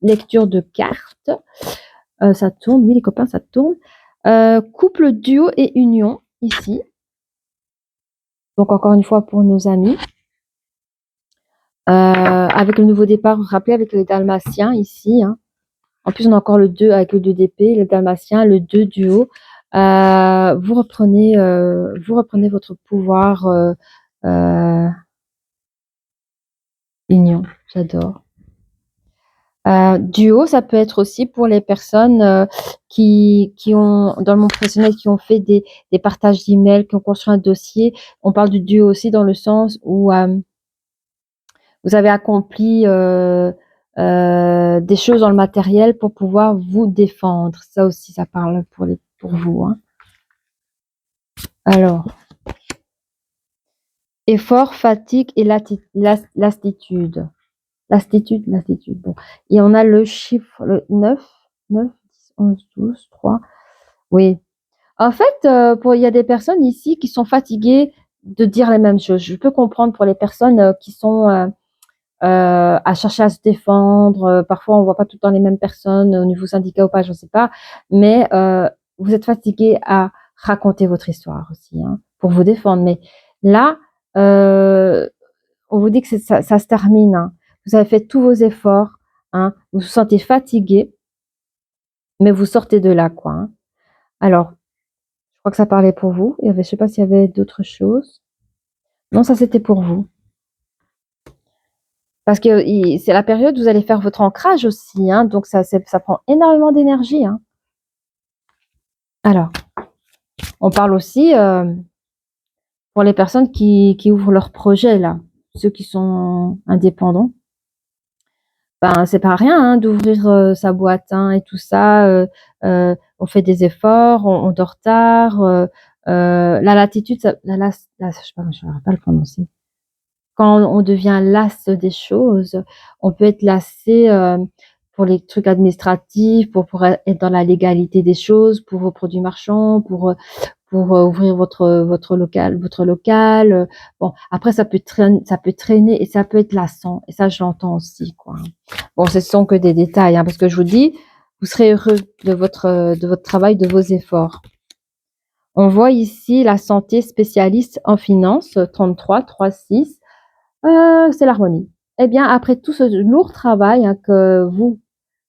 lecture de cartes. Ça tourne, oui les copains, ça tourne. Couple, duo et union, ici. Donc encore une fois pour nos amis. Avec le nouveau départ, vous vous rappelez, avec les Dalmatiens ici. Hein. En plus, on a encore le 2 avec le 2 d'épée, le dalmatien, le 2 du haut. Vous reprenez votre pouvoir. Mignon, j'adore. Duo, ça peut être aussi pour les personnes qui ont, dans le monde professionnel, qui ont fait des partages d'emails, qui ont construit un dossier. On parle du duo aussi dans le sens où vous avez accompli des choses dans le matériel pour pouvoir vous défendre. Ça aussi, ça parle pour vous. Hein. Alors, effort, fatigue et lassitude. Lassitude. Bon. Et on a le chiffre le 9, 10, 11, 12, 3. Oui. En fait, il y a des personnes ici qui sont fatiguées de dire les mêmes choses. Je peux comprendre pour les personnes qui sont à chercher à se défendre. Parfois, on voit pas tout le temps les mêmes personnes au niveau syndicat ou pas, je ne sais pas. Mais vous êtes fatigué à raconter votre histoire aussi, hein, pour vous défendre. Mais là, on vous dit que ça se termine. Hein. Vous avez fait tous vos efforts. Hein, vous vous sentez fatigué, mais vous sortez de là, quoi. Hein. Alors, je crois que ça parlait pour vous. Je ne sais pas s'il y avait d'autres choses. Non, ça c'était pour vous. Parce que c'est la période où vous allez faire votre ancrage aussi. Hein, donc, ça prend énormément d'énergie. Hein. Alors, on parle aussi pour les personnes qui ouvrent leur projet, là. Ceux qui sont indépendants. Ben, c'est pas rien hein, d'ouvrir sa boîte hein, et tout ça. On fait des efforts, on dort tard. La latitude, je sais pas, je ne vais pas le prononcer. Quand on devient lasse des choses, on peut être lassé pour les trucs administratifs, pour être dans la légalité des choses, pour vos produits marchands, pour ouvrir votre local. Bon, après ça peut traîner et ça peut être lassant. Et ça, je l'entends aussi, quoi. Bon, ce sont que des détails, hein, parce que je vous dis, vous serez heureux de votre travail, de vos efforts. On voit ici la santé spécialiste en finance, 33, 36. C'est l'harmonie. Eh bien, après tout ce lourd travail hein, que vous,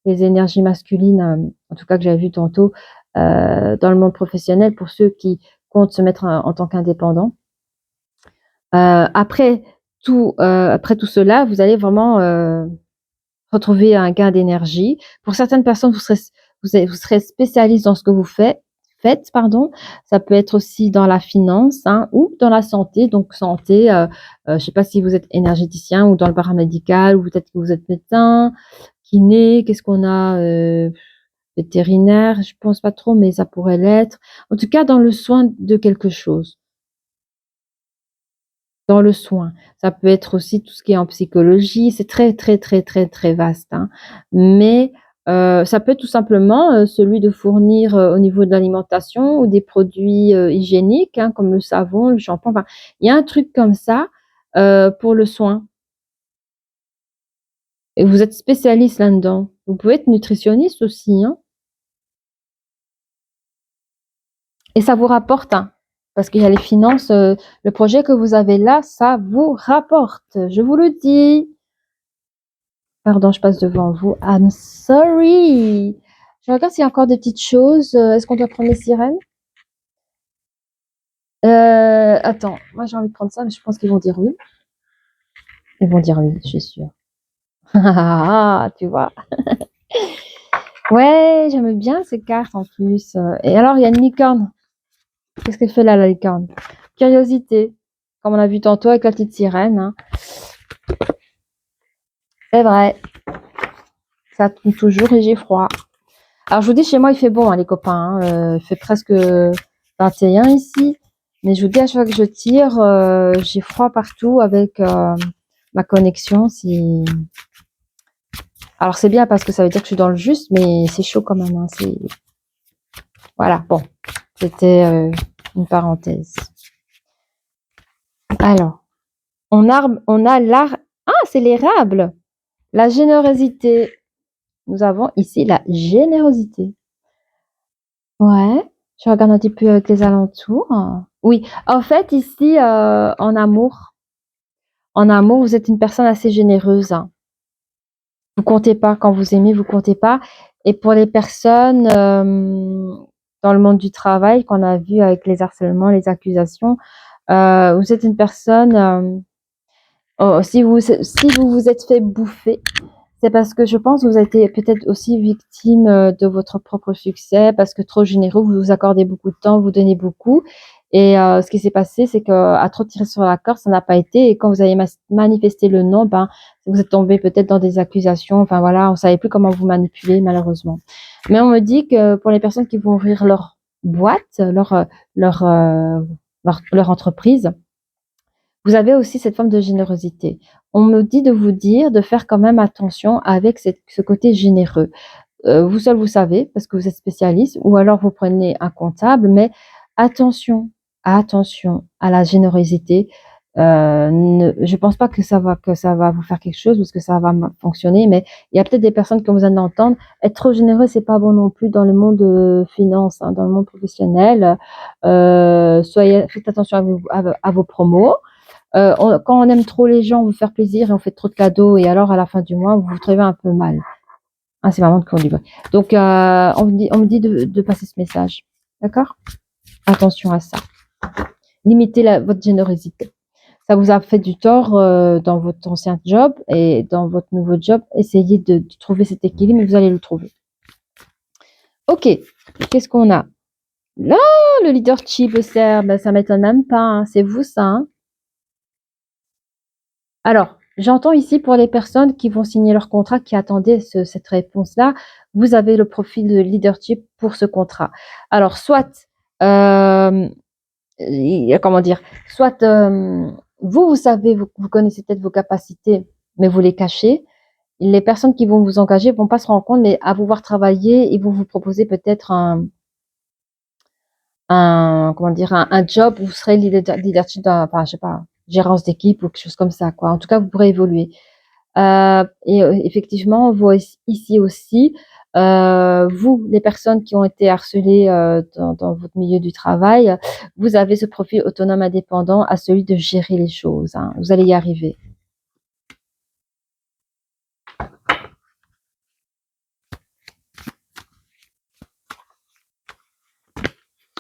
les énergies masculines, en tout cas que j'avais vu tantôt, dans le monde professionnel, pour ceux qui comptent se mettre en tant qu'indépendants, après tout cela, vous allez vraiment retrouver un gain d'énergie. Pour certaines personnes, vous serez spécialiste dans ce que vous faites. Pardon. Ça peut être aussi dans la finance hein, ou dans la santé. Donc santé, je ne sais pas si vous êtes énergéticien ou dans le paramédical ou peut-être que vous êtes médecin, kiné. Qu'est-ce qu'on a vétérinaire, je pense pas trop, mais ça pourrait l'être. En tout cas, dans le soin de quelque chose. Dans le soin. Ça peut être aussi tout ce qui est en psychologie. C'est très, très, très, très, très vaste. Hein. Mais ça peut être tout simplement celui de fournir au niveau de l'alimentation ou des produits hygiéniques, hein, comme le savon, le shampoing. Enfin, il y a un truc comme ça pour le soin. Et vous êtes spécialiste là-dedans. Vous pouvez être nutritionniste aussi. Hein. Et ça vous rapporte. Hein. Parce qu'il y a les finances, le projet que vous avez là, ça vous rapporte. Je vous le dis. Pardon, je passe devant vous. I'm sorry. Je regarde s'il y a encore des petites choses. Est-ce qu'on doit prendre les sirènes? Attends, moi j'ai envie de prendre ça, mais je pense qu'ils vont dire oui. Ils vont dire oui, je suis sûre. Tu vois. Ouais, j'aime bien ces cartes en plus. Et alors, il y a une licorne. Qu'est-ce qu'elle fait là, la licorne? Curiosité. Comme on a vu tantôt avec la petite sirène. Hein. C'est vrai. Ça tourne toujours et j'ai froid. Alors, je vous dis, chez moi, il fait bon, hein, les copains. Hein. Il fait presque 21 ici. Mais je vous dis, à chaque fois que je tire, j'ai froid partout avec ma connexion. Alors, c'est bien parce que ça veut dire que je suis dans le juste, mais c'est chaud quand même. Hein. Voilà, bon. C'était une parenthèse. Alors, on a l'art... Ah, c'est l'érable. La générosité. Nous avons ici la générosité. Ouais. Je regarde un petit peu avec les alentours. Oui, en fait, ici, en amour, vous êtes une personne assez généreuse. Hein. Vous comptez pas quand vous aimez, vous comptez pas. Et pour les personnes dans le monde du travail qu'on a vu avec les harcèlements, les accusations, vous êtes une personne, si vous vous êtes fait bouffer, c'est parce que je pense que vous avez été peut-être aussi victime de votre propre succès, parce que trop généreux, vous vous accordez beaucoup de temps, vous donnez beaucoup. Et ce qui s'est passé, c'est que à trop tirer sur la corde, ça n'a pas été. Et quand vous avez manifesté le non, ben, vous êtes tombé peut-être dans des accusations. Enfin voilà, on savait plus comment vous manipuler, malheureusement. Mais on me dit que pour les personnes qui vont ouvrir leur boîte, leur, euh, leur entreprise, vous avez aussi cette forme de générosité. On me dit de vous dire de faire quand même attention avec ce côté généreux. Vous seul vous savez, parce que vous êtes spécialiste, ou alors vous prenez un comptable, mais attention, attention à la générosité. Je pense pas que ça va vous faire quelque chose, parce que ça va fonctionner, mais il y a peut-être des personnes, comme vous allez entendre, être trop généreux, c'est pas bon non plus dans le monde finance, hein, dans le monde professionnel. Faites attention à vos promos. Quand on aime trop les gens, on veut faire plaisir et on fait trop de cadeaux, et alors à la fin du mois, vous vous trouvez un peu mal. Ah, c'est vraiment qu'on dit. Donc, on me dit de passer ce message. D'accord? Attention à ça. Limitez votre générosité. Ça vous a fait du tort dans votre ancien job, et dans votre nouveau job, essayez de trouver cet équilibre, mais vous allez le trouver. Ok, qu'est-ce qu'on a? Là, le leadership, ben, ça m'étonne même pas, hein. C'est vous ça, hein. Alors, j'entends ici pour les personnes qui vont signer leur contrat, qui attendaient cette réponse-là, vous avez le profil de leadership pour ce contrat. Alors, soit, comment dire, soit vous savez, vous connaissez peut-être vos capacités, mais vous les cachez. Les personnes qui vont vous engager vont pas se rendre compte, mais à vous voir travailler, ils vont vous proposer peut-être comment dire, un job où vous serez leadership, enfin, je sais pas, gérance d'équipe ou quelque chose comme ça, quoi. En tout cas, vous pourrez évoluer. Effectivement, vous ici aussi, vous, les personnes qui ont été harcelées dans votre milieu du travail, vous avez ce profil autonome indépendant à celui de gérer les choses, hein. Vous allez y arriver.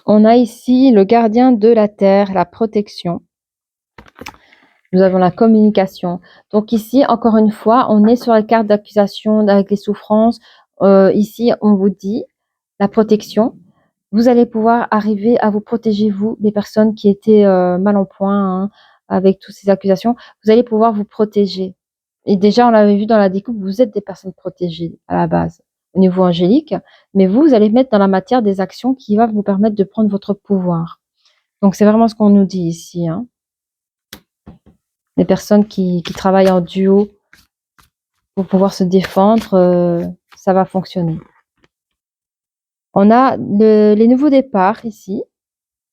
On a ici le gardien de la terre, la protection. Nous avons la communication. Donc ici, encore une fois, on est sur la carte d'accusation avec les souffrances. Ici, on vous dit la protection. Vous allez pouvoir arriver à vous protéger, vous, les personnes qui étaient mal en point, hein, avec toutes ces accusations. Vous allez pouvoir vous protéger. Et déjà, on l'avait vu dans la découpe, vous êtes des personnes protégées à la base, au niveau angélique. Mais vous allez mettre dans la matière des actions qui vont vous permettre de prendre votre pouvoir. Donc, c'est vraiment ce qu'on nous dit ici, hein. Les personnes qui travaillent en duo pour pouvoir se défendre, ça va fonctionner. On a les nouveaux départs ici,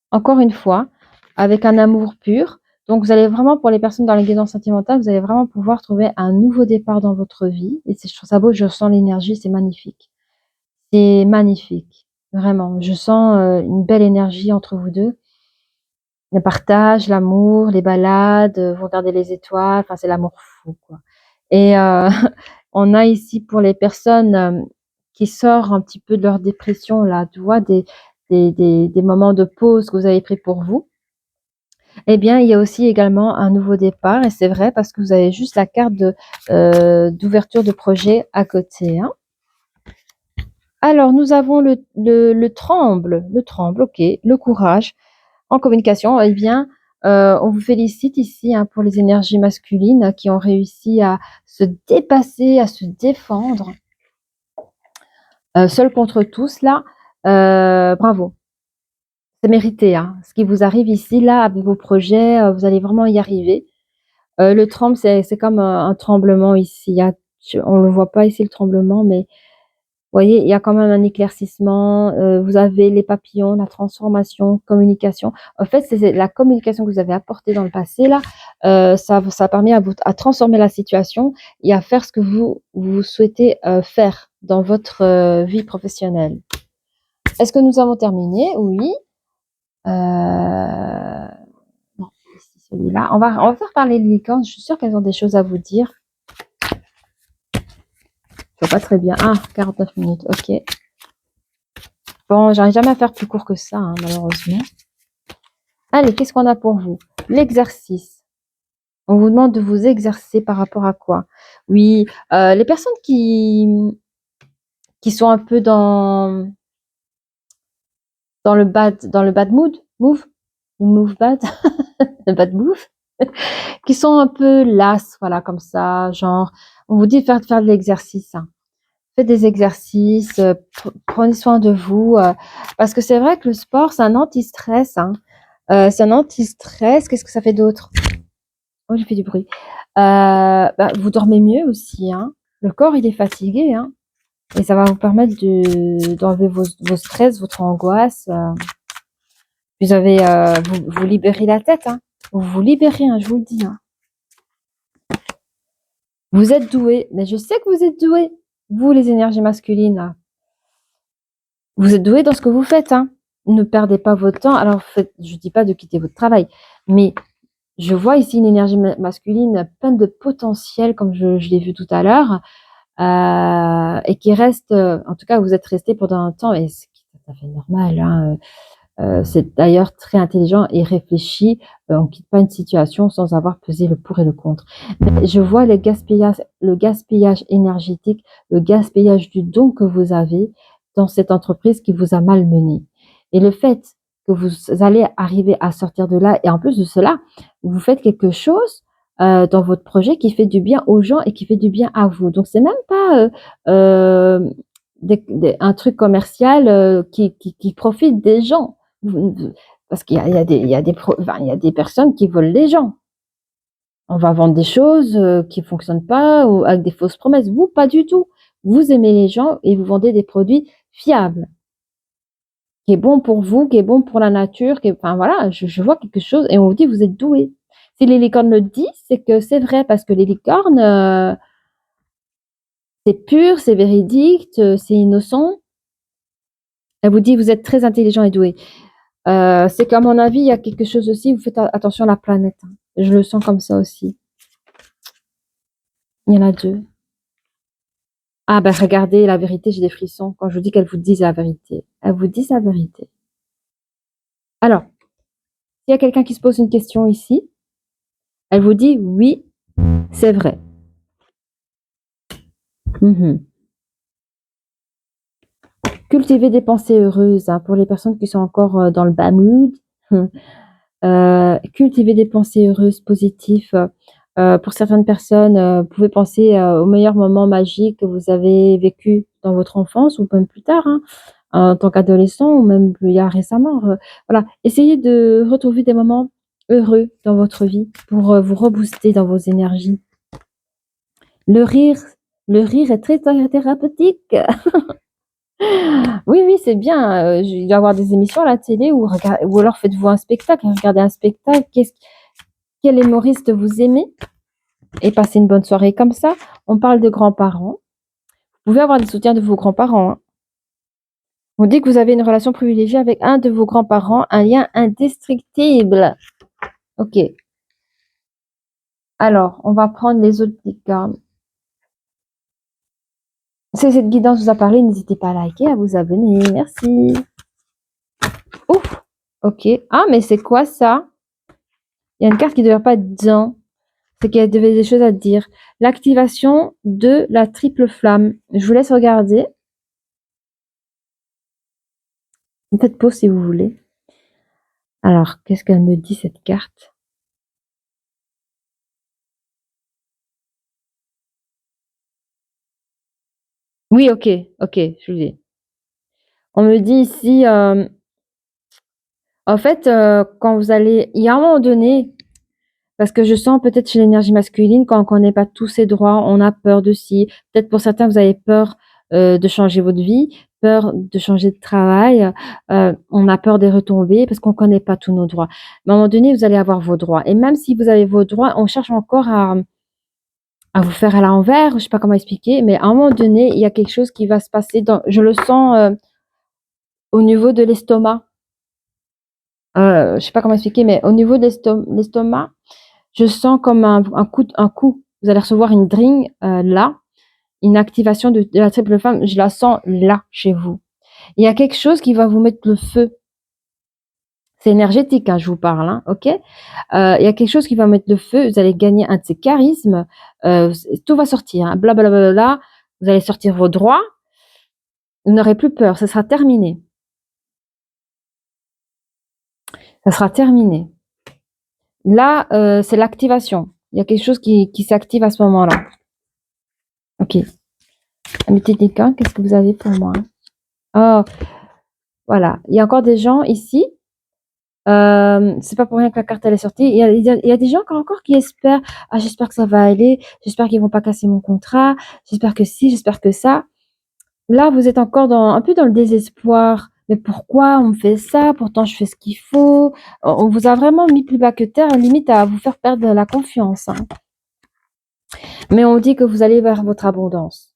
encore une fois, avec un amour pur. Donc, vous allez vraiment, pour les personnes dans la guidance sentimentale, vous allez vraiment pouvoir trouver un nouveau départ dans votre vie. Et je trouve ça beau, je sens l'énergie, c'est magnifique. C'est magnifique, vraiment. Je sens une belle énergie entre vous deux. Le partage, l'amour, les balades, vous regardez les étoiles, enfin, c'est l'amour fou, quoi. Et on a ici pour les personnes qui sortent un petit peu de leur dépression, là, tu vois, des moments de pause que vous avez pris pour vous. Eh bien, il y a aussi également un nouveau départ, et c'est vrai parce que vous avez juste la carte d'ouverture de projet à côté, hein. Alors, nous avons le tremble, ok, le courage en communication. Eh bien, on vous félicite ici, hein, pour les énergies masculines qui ont réussi à se dépasser, à se défendre, seul contre tous, là. Bravo, c'est mérité, hein. Ce qui vous arrive ici, là, avec vos projets, vous allez vraiment y arriver. Le tremble, c'est comme un tremblement ici. On le voit pas ici, le tremblement, mais vous voyez, il y a quand même un éclaircissement. Vous avez les papillons, la transformation, communication. En fait, c'est la communication que vous avez apportée dans le passé, là. Ça a permis à transformer la situation et à faire ce que vous souhaitez faire dans votre vie professionnelle. Est-ce que nous avons terminé? Oui. Non, ici, celui-là. On va faire parler les licornes. Je suis sûre qu'elles ont des choses à vous dire. Je vois pas très bien. Ah, 49 minutes, ok. Bon, j'arrive jamais à faire plus court que ça, hein, malheureusement. Allez, qu'est-ce qu'on a pour vous? L'exercice. On vous demande de vous exercer par rapport à quoi? Oui, les personnes qui sont un peu dans le bad mood, move bad, le bad move, qui sont un peu lasses, voilà, comme ça, genre, on vous dit de faire de l'exercice, hein. Faites des exercices, prenez soin de vous, parce que c'est vrai que le sport, c'est un anti-stress, hein. C'est un anti-stress. Qu'est-ce que ça fait d'autre? Oh, j'ai fait du bruit. Vous dormez mieux aussi, hein. Le corps, il est fatigué, hein. Et ça va vous permettre d'enlever vos stress, votre angoisse. Vous libérez la tête, hein. Vous vous libérez, hein, je vous le dis, hein. Vous êtes doué, mais je sais que vous êtes doué. Vous, les énergies masculines, là. Vous êtes doué dans ce que vous faites, hein. Ne perdez pas votre temps. Alors, je dis pas de quitter votre travail, mais je vois ici une énergie masculine pleine de potentiel, comme je l'ai vu tout à l'heure, et qui reste, en tout cas, vous êtes resté pendant un temps, et ce qui est tout à fait normal, hein. C'est d'ailleurs très intelligent et réfléchi. On ne quitte pas une situation sans avoir pesé le pour et le contre. Mais je vois le gaspillage énergétique, le gaspillage du don que vous avez dans cette entreprise qui vous a malmené. Et le fait que vous allez arriver à sortir de là, et en plus de cela, vous faites quelque chose dans votre projet qui fait du bien aux gens et qui fait du bien à vous. Donc c'est même pas un truc commercial qui profite des gens. Parce qu'il y a des personnes qui volent les gens. On va vendre des choses qui ne fonctionnent pas ou avec des fausses promesses. Vous, pas du tout. Vous aimez les gens et vous vendez des produits fiables, qui est bon pour vous, qui est bon pour la nature, enfin voilà, je vois quelque chose et on vous dit vous êtes doué. Si les licornes le disent, c'est que c'est vrai parce que les licornes, c'est pur, c'est véridique, c'est innocent. Elle vous dit vous êtes très intelligent et doué. C'est qu'à mon avis, il y a quelque chose aussi, vous faites attention à la planète, hein. Je le sens comme ça aussi. Il y en a deux. Ah ben regardez, la vérité, j'ai des frissons quand je vous dis qu'elle vous dise la vérité. Elle vous dit la vérité. Alors, s'il y a quelqu'un qui se pose une question ici, elle vous dit oui, c'est vrai. Mhm. Cultiver des pensées heureuses, hein, pour les personnes qui sont encore dans le bad mood. Cultiver des pensées heureuses, positives. Pour certaines personnes, vous pouvez penser aux meilleurs moments magiques que vous avez vécu dans votre enfance ou même plus tard, hein, en tant qu'adolescent ou même il y a récemment. Voilà, essayez de retrouver des moments heureux dans votre vie pour vous rebooster dans vos énergies. Le rire, le rire est très thérapeutique. Oui, oui, c'est bien. Il doit y avoir des émissions à la télé ou alors faites-vous un spectacle, regardez un spectacle. Quel humoriste vous aimez? Et passez une bonne soirée comme ça. On parle de grands-parents. Vous pouvez avoir le soutien de vos grands-parents, hein. On dit que vous avez une relation privilégiée avec un de vos grands-parents, un lien indestructible. Ok. Alors, on va prendre les autres licornes. Si cette guidance vous a parlé, n'hésitez pas à liker, à vous abonner. Merci. Ouf. Ok. Ah, mais c'est quoi ça? Il y a une carte qui ne devrait pas être dedans. C'est qu'il y avait des choses à dire. L'activation de la triple flamme. Je vous laisse regarder. Faites pause si vous voulez. Alors, qu'est-ce qu'elle me dit, cette carte? Oui, ok, je vous dis. On me dit ici, en fait, quand vous allez, il y a un moment donné, parce que je sens peut-être chez l'énergie masculine, quand on ne connaît pas tous ses droits, on a peur de si. Peut-être pour certains, vous avez peur de changer votre vie, peur de changer de travail, on a peur des retombées parce qu'on ne connaît pas tous nos droits. Mais à un moment donné, vous allez avoir vos droits. Et même si vous avez vos droits, on cherche encore à vous faire à l'envers, je sais pas comment expliquer, mais à un moment donné, il y a quelque chose qui va se passer je le sens au niveau de l'estomac. Je sais pas comment expliquer, mais au niveau de l'estomac, je sens comme un coup. Vous allez recevoir une dring là, une activation de la triple flamme. Je la sens là, chez vous. Il y a quelque chose qui va vous mettre le feu. C'est énergétique, hein, je vous parle, hein, ok? Il y a quelque chose qui va mettre le feu. Vous allez gagner un de ces charismes. Tout va sortir, hein, blablabla. Vous allez sortir vos droits. Vous n'aurez plus peur. Ça sera terminé. Ça sera terminé. Là, c'est l'activation. Il y a quelque chose qui s'active à ce moment-là. Ok. Ami Tética, qu'est-ce que vous avez pour moi? Oh, voilà. Il y a encore des gens ici. C'est pas pour rien que la carte elle est sortie. Il y a des gens encore qui espèrent. Ah, j'espère que ça va aller. J'espère qu'ils vont pas casser mon contrat. J'espère que si, j'espère que ça. Là, vous êtes encore un peu dans le désespoir. Mais pourquoi on me fait ça? Pourtant, je fais ce qu'il faut. On vous a vraiment mis plus bas que terre, limite à vous faire perdre la confiance, hein. Mais on dit que vous allez vers votre abondance.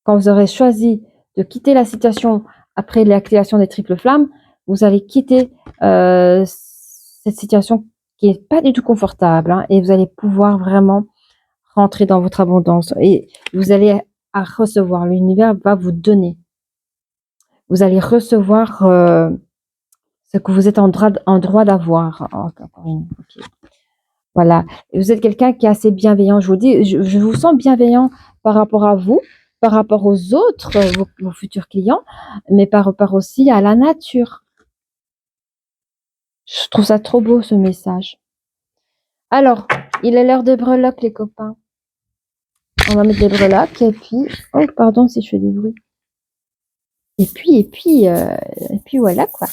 Quand vous aurez choisi de quitter la situation après l'activation des triples flammes, vous allez quitter cette situation qui est pas du tout confortable, hein, et vous allez pouvoir vraiment rentrer dans votre abondance et vous allez à recevoir. L'univers va vous donner. Vous allez recevoir ce que vous êtes en droit d'avoir. Okay. Voilà. Et vous êtes quelqu'un qui est assez bienveillant. Je vous dis, je vous sens bienveillant par rapport à vous, par rapport aux autres, vos futurs clients, mais par rapport aussi à la nature. Je trouve ça trop beau, ce message. Alors, il est l'heure des breloques, les copains. On va mettre des breloques et puis... Oh, pardon si je fais du bruit. Et puis voilà, quoi.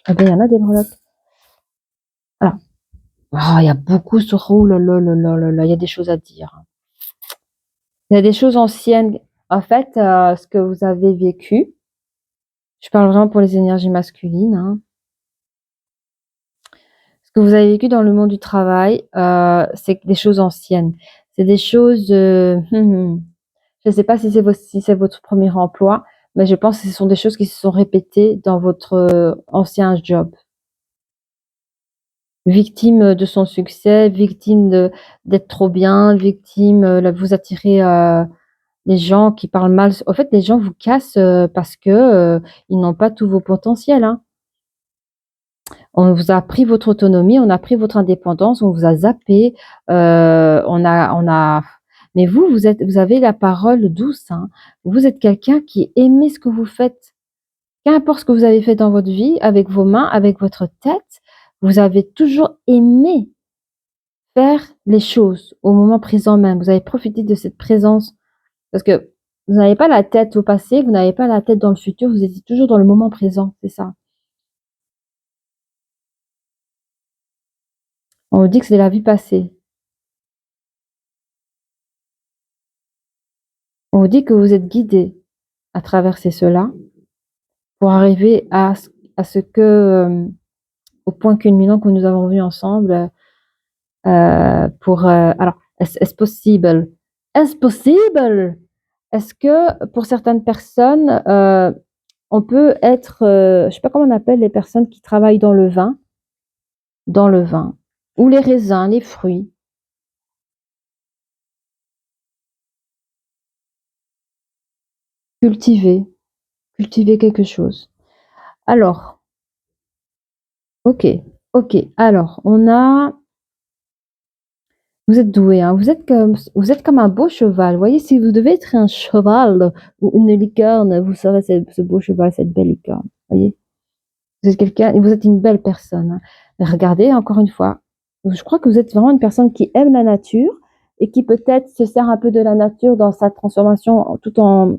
Ah ben, il y en a des breloques. Alors, oh, il y a beaucoup sur... Oh là là là là là là, il y a des choses à dire. Il y a des choses anciennes. En fait, ce que vous avez vécu, je parle vraiment pour les énergies masculines, hein. Ce que vous avez vécu dans le monde du travail, c'est des choses anciennes. C'est des choses... je ne sais pas si c'est votre premier emploi, mais je pense que ce sont des choses qui se sont répétées dans votre ancien job. Victime de son succès, victime d'être trop bien, victime, vous attirez les gens qui parlent mal. En fait, les gens vous cassent parce que ils n'ont pas tous vos potentiels, hein. On vous a pris votre autonomie, on a pris votre indépendance, on vous a zappé, mais vous avez la parole douce, hein. Vous êtes quelqu'un qui aimait ce que vous faites. Qu'importe ce que vous avez fait dans votre vie, avec vos mains, avec votre tête, vous avez toujours aimé faire les choses au moment présent même. Vous avez profité de cette présence parce que vous n'avez pas la tête au passé, vous n'avez pas la tête dans le futur, vous étiez toujours dans le moment présent, c'est ça. On vous dit que c'est la vie passée. On vous dit que vous êtes guidé à traverser cela pour arriver à ce que, au point culminant que nous avons vu ensemble, alors, est-ce possible? Est-ce possible? Est-ce que pour certaines personnes, on peut être, je ne sais pas comment on appelle les personnes qui travaillent dans le vin, ou les raisins, les fruits. Cultiver quelque chose. Alors, ok, alors, vous êtes doué, hein, vous êtes comme un beau cheval. Vous voyez, si vous devez être un cheval ou une licorne, vous serez ce beau cheval, cette belle licorne. Voyez, vous êtes quelqu'un et vous êtes une belle personne, hein. Regardez, encore une fois, je crois que vous êtes vraiment une personne qui aime la nature et qui peut-être se sert un peu de la nature dans sa transformation en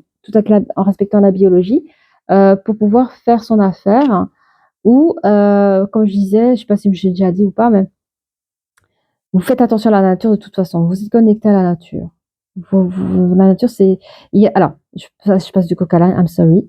respectant la biologie, pour pouvoir faire son affaire. Ou, comme je disais, je ne sais pas si je l'ai déjà dit ou pas, mais vous faites attention à la nature de toute façon. Vous êtes connecté à la nature. La nature, c'est... Alors, je passe du coq à l'âne, I'm sorry.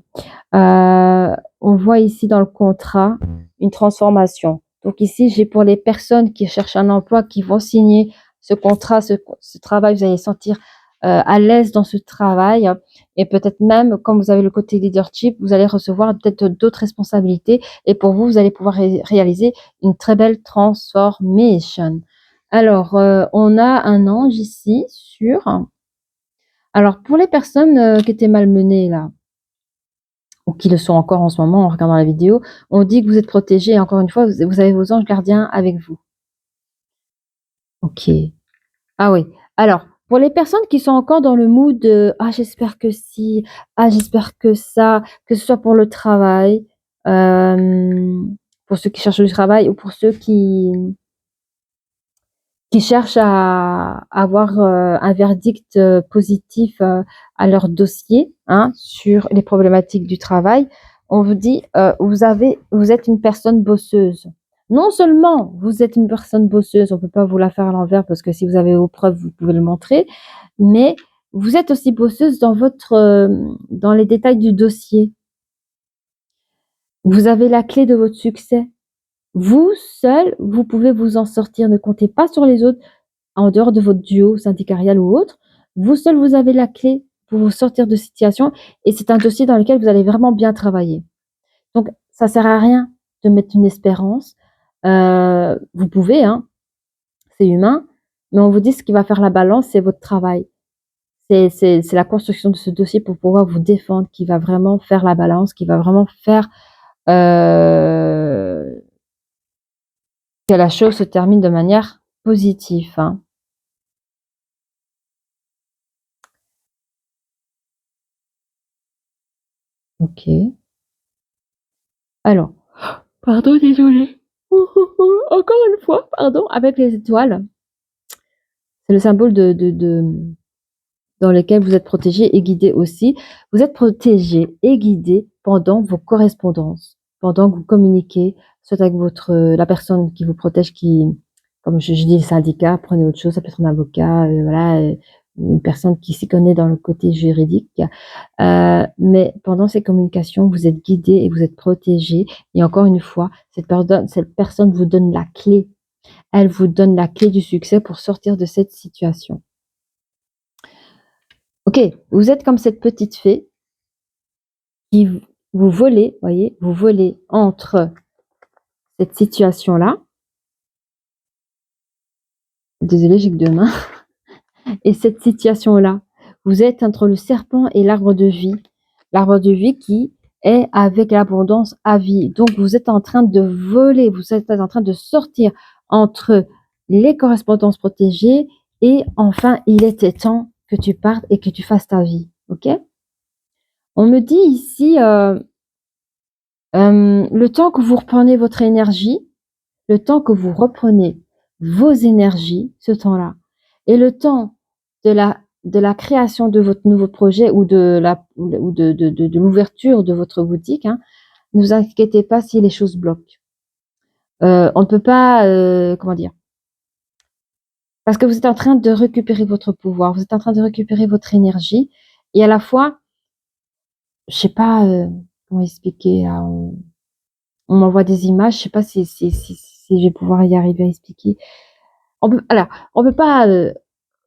On voit ici dans le contrat une transformation. Donc ici, j'ai pour les personnes qui cherchent un emploi, qui vont signer ce contrat, ce travail, vous allez sentir à l'aise dans ce travail. Et peut-être même, comme vous avez le côté leadership, vous allez recevoir peut-être d'autres responsabilités. Et pour vous, vous allez pouvoir réaliser une très belle transformation. Alors, on a un ange ici sur... Alors, pour les personnes qui étaient malmenées là, ou qui le sont encore en ce moment en regardant la vidéo, on dit que vous êtes protégés. Et encore une fois, vous avez vos anges gardiens avec vous. Ok. Ah oui. Alors, pour les personnes qui sont encore dans le mood de ah j'espère que si, ah j'espère que ça, que ce soit pour le travail, pour ceux qui cherchent du travail ou pour ceux qui cherchent à avoir un verdict positif à leur dossier, hein, sur les problématiques du travail, on vous dit vous êtes une personne bosseuse. Non seulement vous êtes une personne bosseuse, on peut pas vous la faire à l'envers parce que si vous avez vos preuves, vous pouvez le montrer, mais vous êtes aussi bosseuse dans dans les détails du dossier. Vous avez la clé de votre succès. Vous seul, vous pouvez vous en sortir. Ne comptez pas sur les autres. En dehors de votre duo syndicarial ou autre, vous seul, vous avez la clé pour vous sortir de situation et c'est un dossier dans lequel vous allez vraiment bien travailler. Donc, ça sert à rien de mettre une espérance. Vous pouvez, hein, c'est humain, mais on vous dit ce qui va faire la balance, c'est votre travail. C'est la construction de ce dossier pour pouvoir vous défendre qui va vraiment faire la balance, qui va vraiment faire que la chose se termine de manière positive, hein. Ok. Alors, pardon, désolée. Encore une fois, pardon, avec les étoiles. C'est le symbole dans lequel vous êtes protégé et guidé aussi. Vous êtes protégé et guidé pendant vos correspondances, pendant que vous communiquez, soit avec la personne qui vous protège, comme je dis, le syndicat, prenez autre chose, ça peut être un avocat, voilà, une personne qui s'y connaît dans le côté juridique. Mais pendant ces communications, vous êtes guidé et vous êtes protégé. Et encore une fois, cette personne vous donne la clé. Elle vous donne la clé du succès pour sortir de cette situation. Ok, vous êtes comme cette petite fée qui vous volez, voyez, vous volez entre cette situation-là. Désolée, j'ai que deux mains. Et cette situation-là, vous êtes entre le serpent et l'arbre de vie. L'arbre de vie qui est avec l'abondance à vie. Donc, vous êtes en train de voler, vous êtes en train de sortir entre les correspondances protégées et enfin, il était temps que tu partes et que tu fasses ta vie. Ok? On me dit ici, le temps que vous reprenez votre énergie, le temps que vous reprenez vos énergies, ce temps-là, et le temps de la création de votre nouveau projet ou de l'ouverture de votre boutique, hein, ne vous inquiétez pas si les choses bloquent. On ne peut pas, comment dire, parce que vous êtes en train de récupérer votre pouvoir, vous êtes en train de récupérer votre énergie, et à la fois, je sais pas comment expliquer, là, on m'envoie des images, je sais pas si je vais pouvoir y arriver à expliquer. On peut pas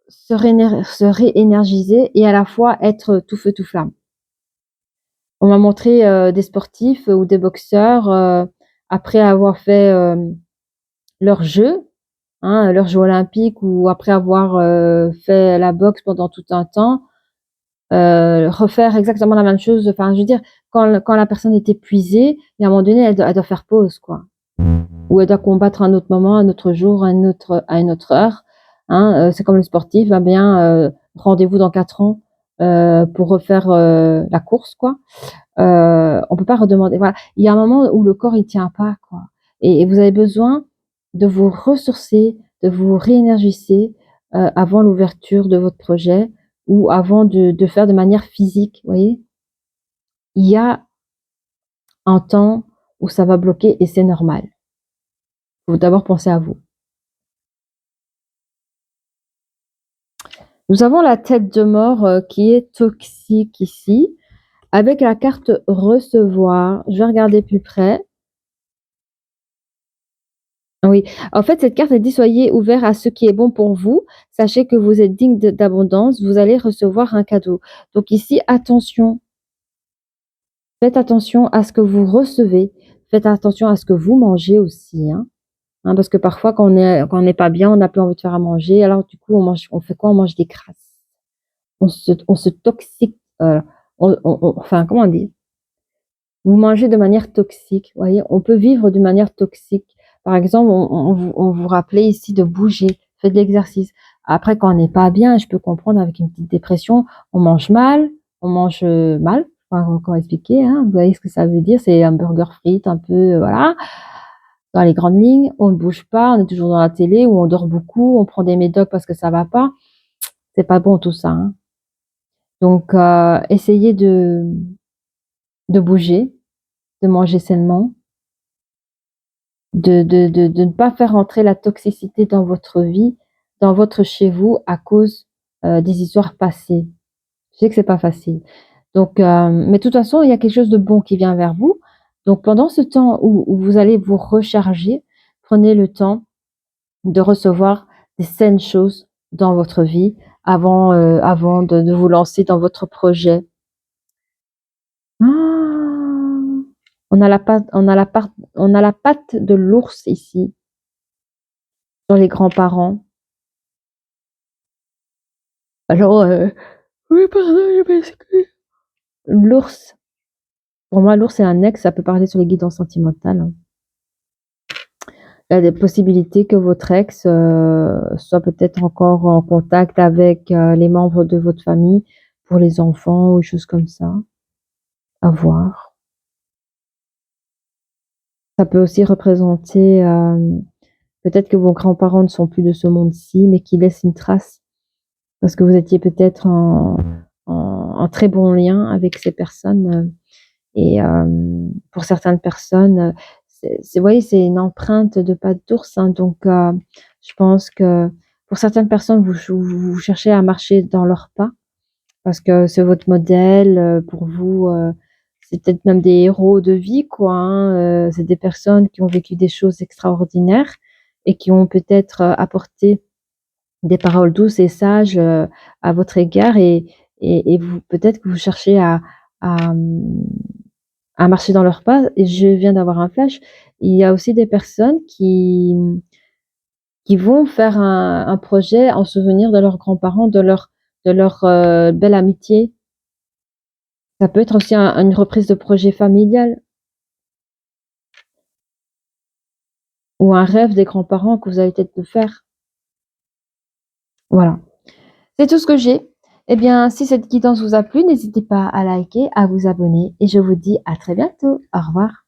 se réénergiser et à la fois être tout feu tout flamme. On m'a montré des sportifs ou des boxeurs après avoir fait leur jeu, hein, leur jeu olympique ou après avoir fait la boxe pendant tout un temps, refaire exactement la même chose. Enfin, je veux dire, quand la personne est épuisée, et à un moment donné, elle doit faire pause, quoi. Ou elle doit combattre un autre moment, un autre jour, à une autre heure. Hein, c'est comme le sportif, va bien, rendez-vous dans 4 ans pour refaire la course, quoi. On peut pas redemander. Voilà, il y a un moment où le corps il tient pas, quoi. Et vous avez besoin de vous ressourcer, de vous réénergiser avant l'ouverture de votre projet ou avant de faire de manière physique. Vous voyez, il y a un temps où ça va bloquer et c'est normal. Il faut d'abord penser à vous. Nous avons la tête de mort qui est toxique ici, avec la carte recevoir. Je vais regarder plus près. Oui, en fait, cette carte elle dit: «Soyez ouverts à ce qui est bon pour vous. Sachez que vous êtes digne d'abondance, vous allez recevoir un cadeau». Donc ici, attention, faites attention à ce que vous recevez, faites attention à ce que vous mangez aussi, hein. hein, parce que parfois quand on n'est pas bien, on n'a plus envie de faire à manger. Alors du coup, on fait quoi? On mange des crasses. On se toxique, enfin, comment on dit? Vous mangez de manière toxique, vous voyez? On peut vivre de manière toxique. Par exemple, on vous rappelait ici de bouger, faites de l'exercice. Après, quand on n'est pas bien, je peux comprendre avec une petite dépression, on mange mal, mal, enfin, comment expliquer, hein? Vous voyez ce que ça veut dire? C'est un burger frites un peu, voilà, dans les grandes lignes. On ne bouge pas, on est toujours dans la télé ou on dort beaucoup, on prend des médocs parce que ça va pas. C'est pas bon tout ça, hein. Donc, essayez de bouger, de manger sainement, de ne pas faire entrer la toxicité dans votre vie, dans votre chez vous à cause, des histoires passées. Je sais que c'est pas facile. Donc, mais de toute façon, il y a quelque chose de bon qui vient vers vous. Donc pendant ce temps où vous allez vous recharger, prenez le temps de recevoir des saines choses dans votre vie avant de vous lancer dans votre projet. Ah! On a la patte de l'ours ici, dans les grands-parents. Alors, oui, pardon, je m'excuse. L'ours, pour moi, l'ours, c'est un ex, ça peut parler sur les guidances sentimentales, hein. Il y a des possibilités que votre ex, soit peut-être encore en contact avec, les membres de votre famille pour les enfants ou des choses comme ça, à voir. Ça peut aussi représenter, peut-être que vos grands-parents ne sont plus de ce monde-ci, mais qu'ils laissent une trace parce que vous étiez peut-être en très bon lien avec ces personnes, et pour certaines personnes, vous voyez, c'est une empreinte de patte d'ours, hein, donc je pense que pour certaines personnes, vous cherchez à marcher dans leurs pas parce que c'est votre modèle, pour vous, c'est peut-être même des héros de vie, quoi, hein, c'est des personnes qui ont vécu des choses extraordinaires et qui ont peut-être, apporté des paroles douces et sages, à votre égard, et vous, peut-être que vous cherchez à, mmh, à marcher dans leurs pas. Et je viens d'avoir un flash. Il y a aussi des personnes qui vont faire un projet en souvenir de leurs grands-parents, de leur, belle amitié. Ça peut être aussi une reprise de projet familial ou un rêve des grands-parents que vous allez peut-être faire. Voilà. C'est tout ce que j'ai. Eh bien, si cette guidance vous a plu, n'hésitez pas à liker, à vous abonner et je vous dis à très bientôt. Au revoir.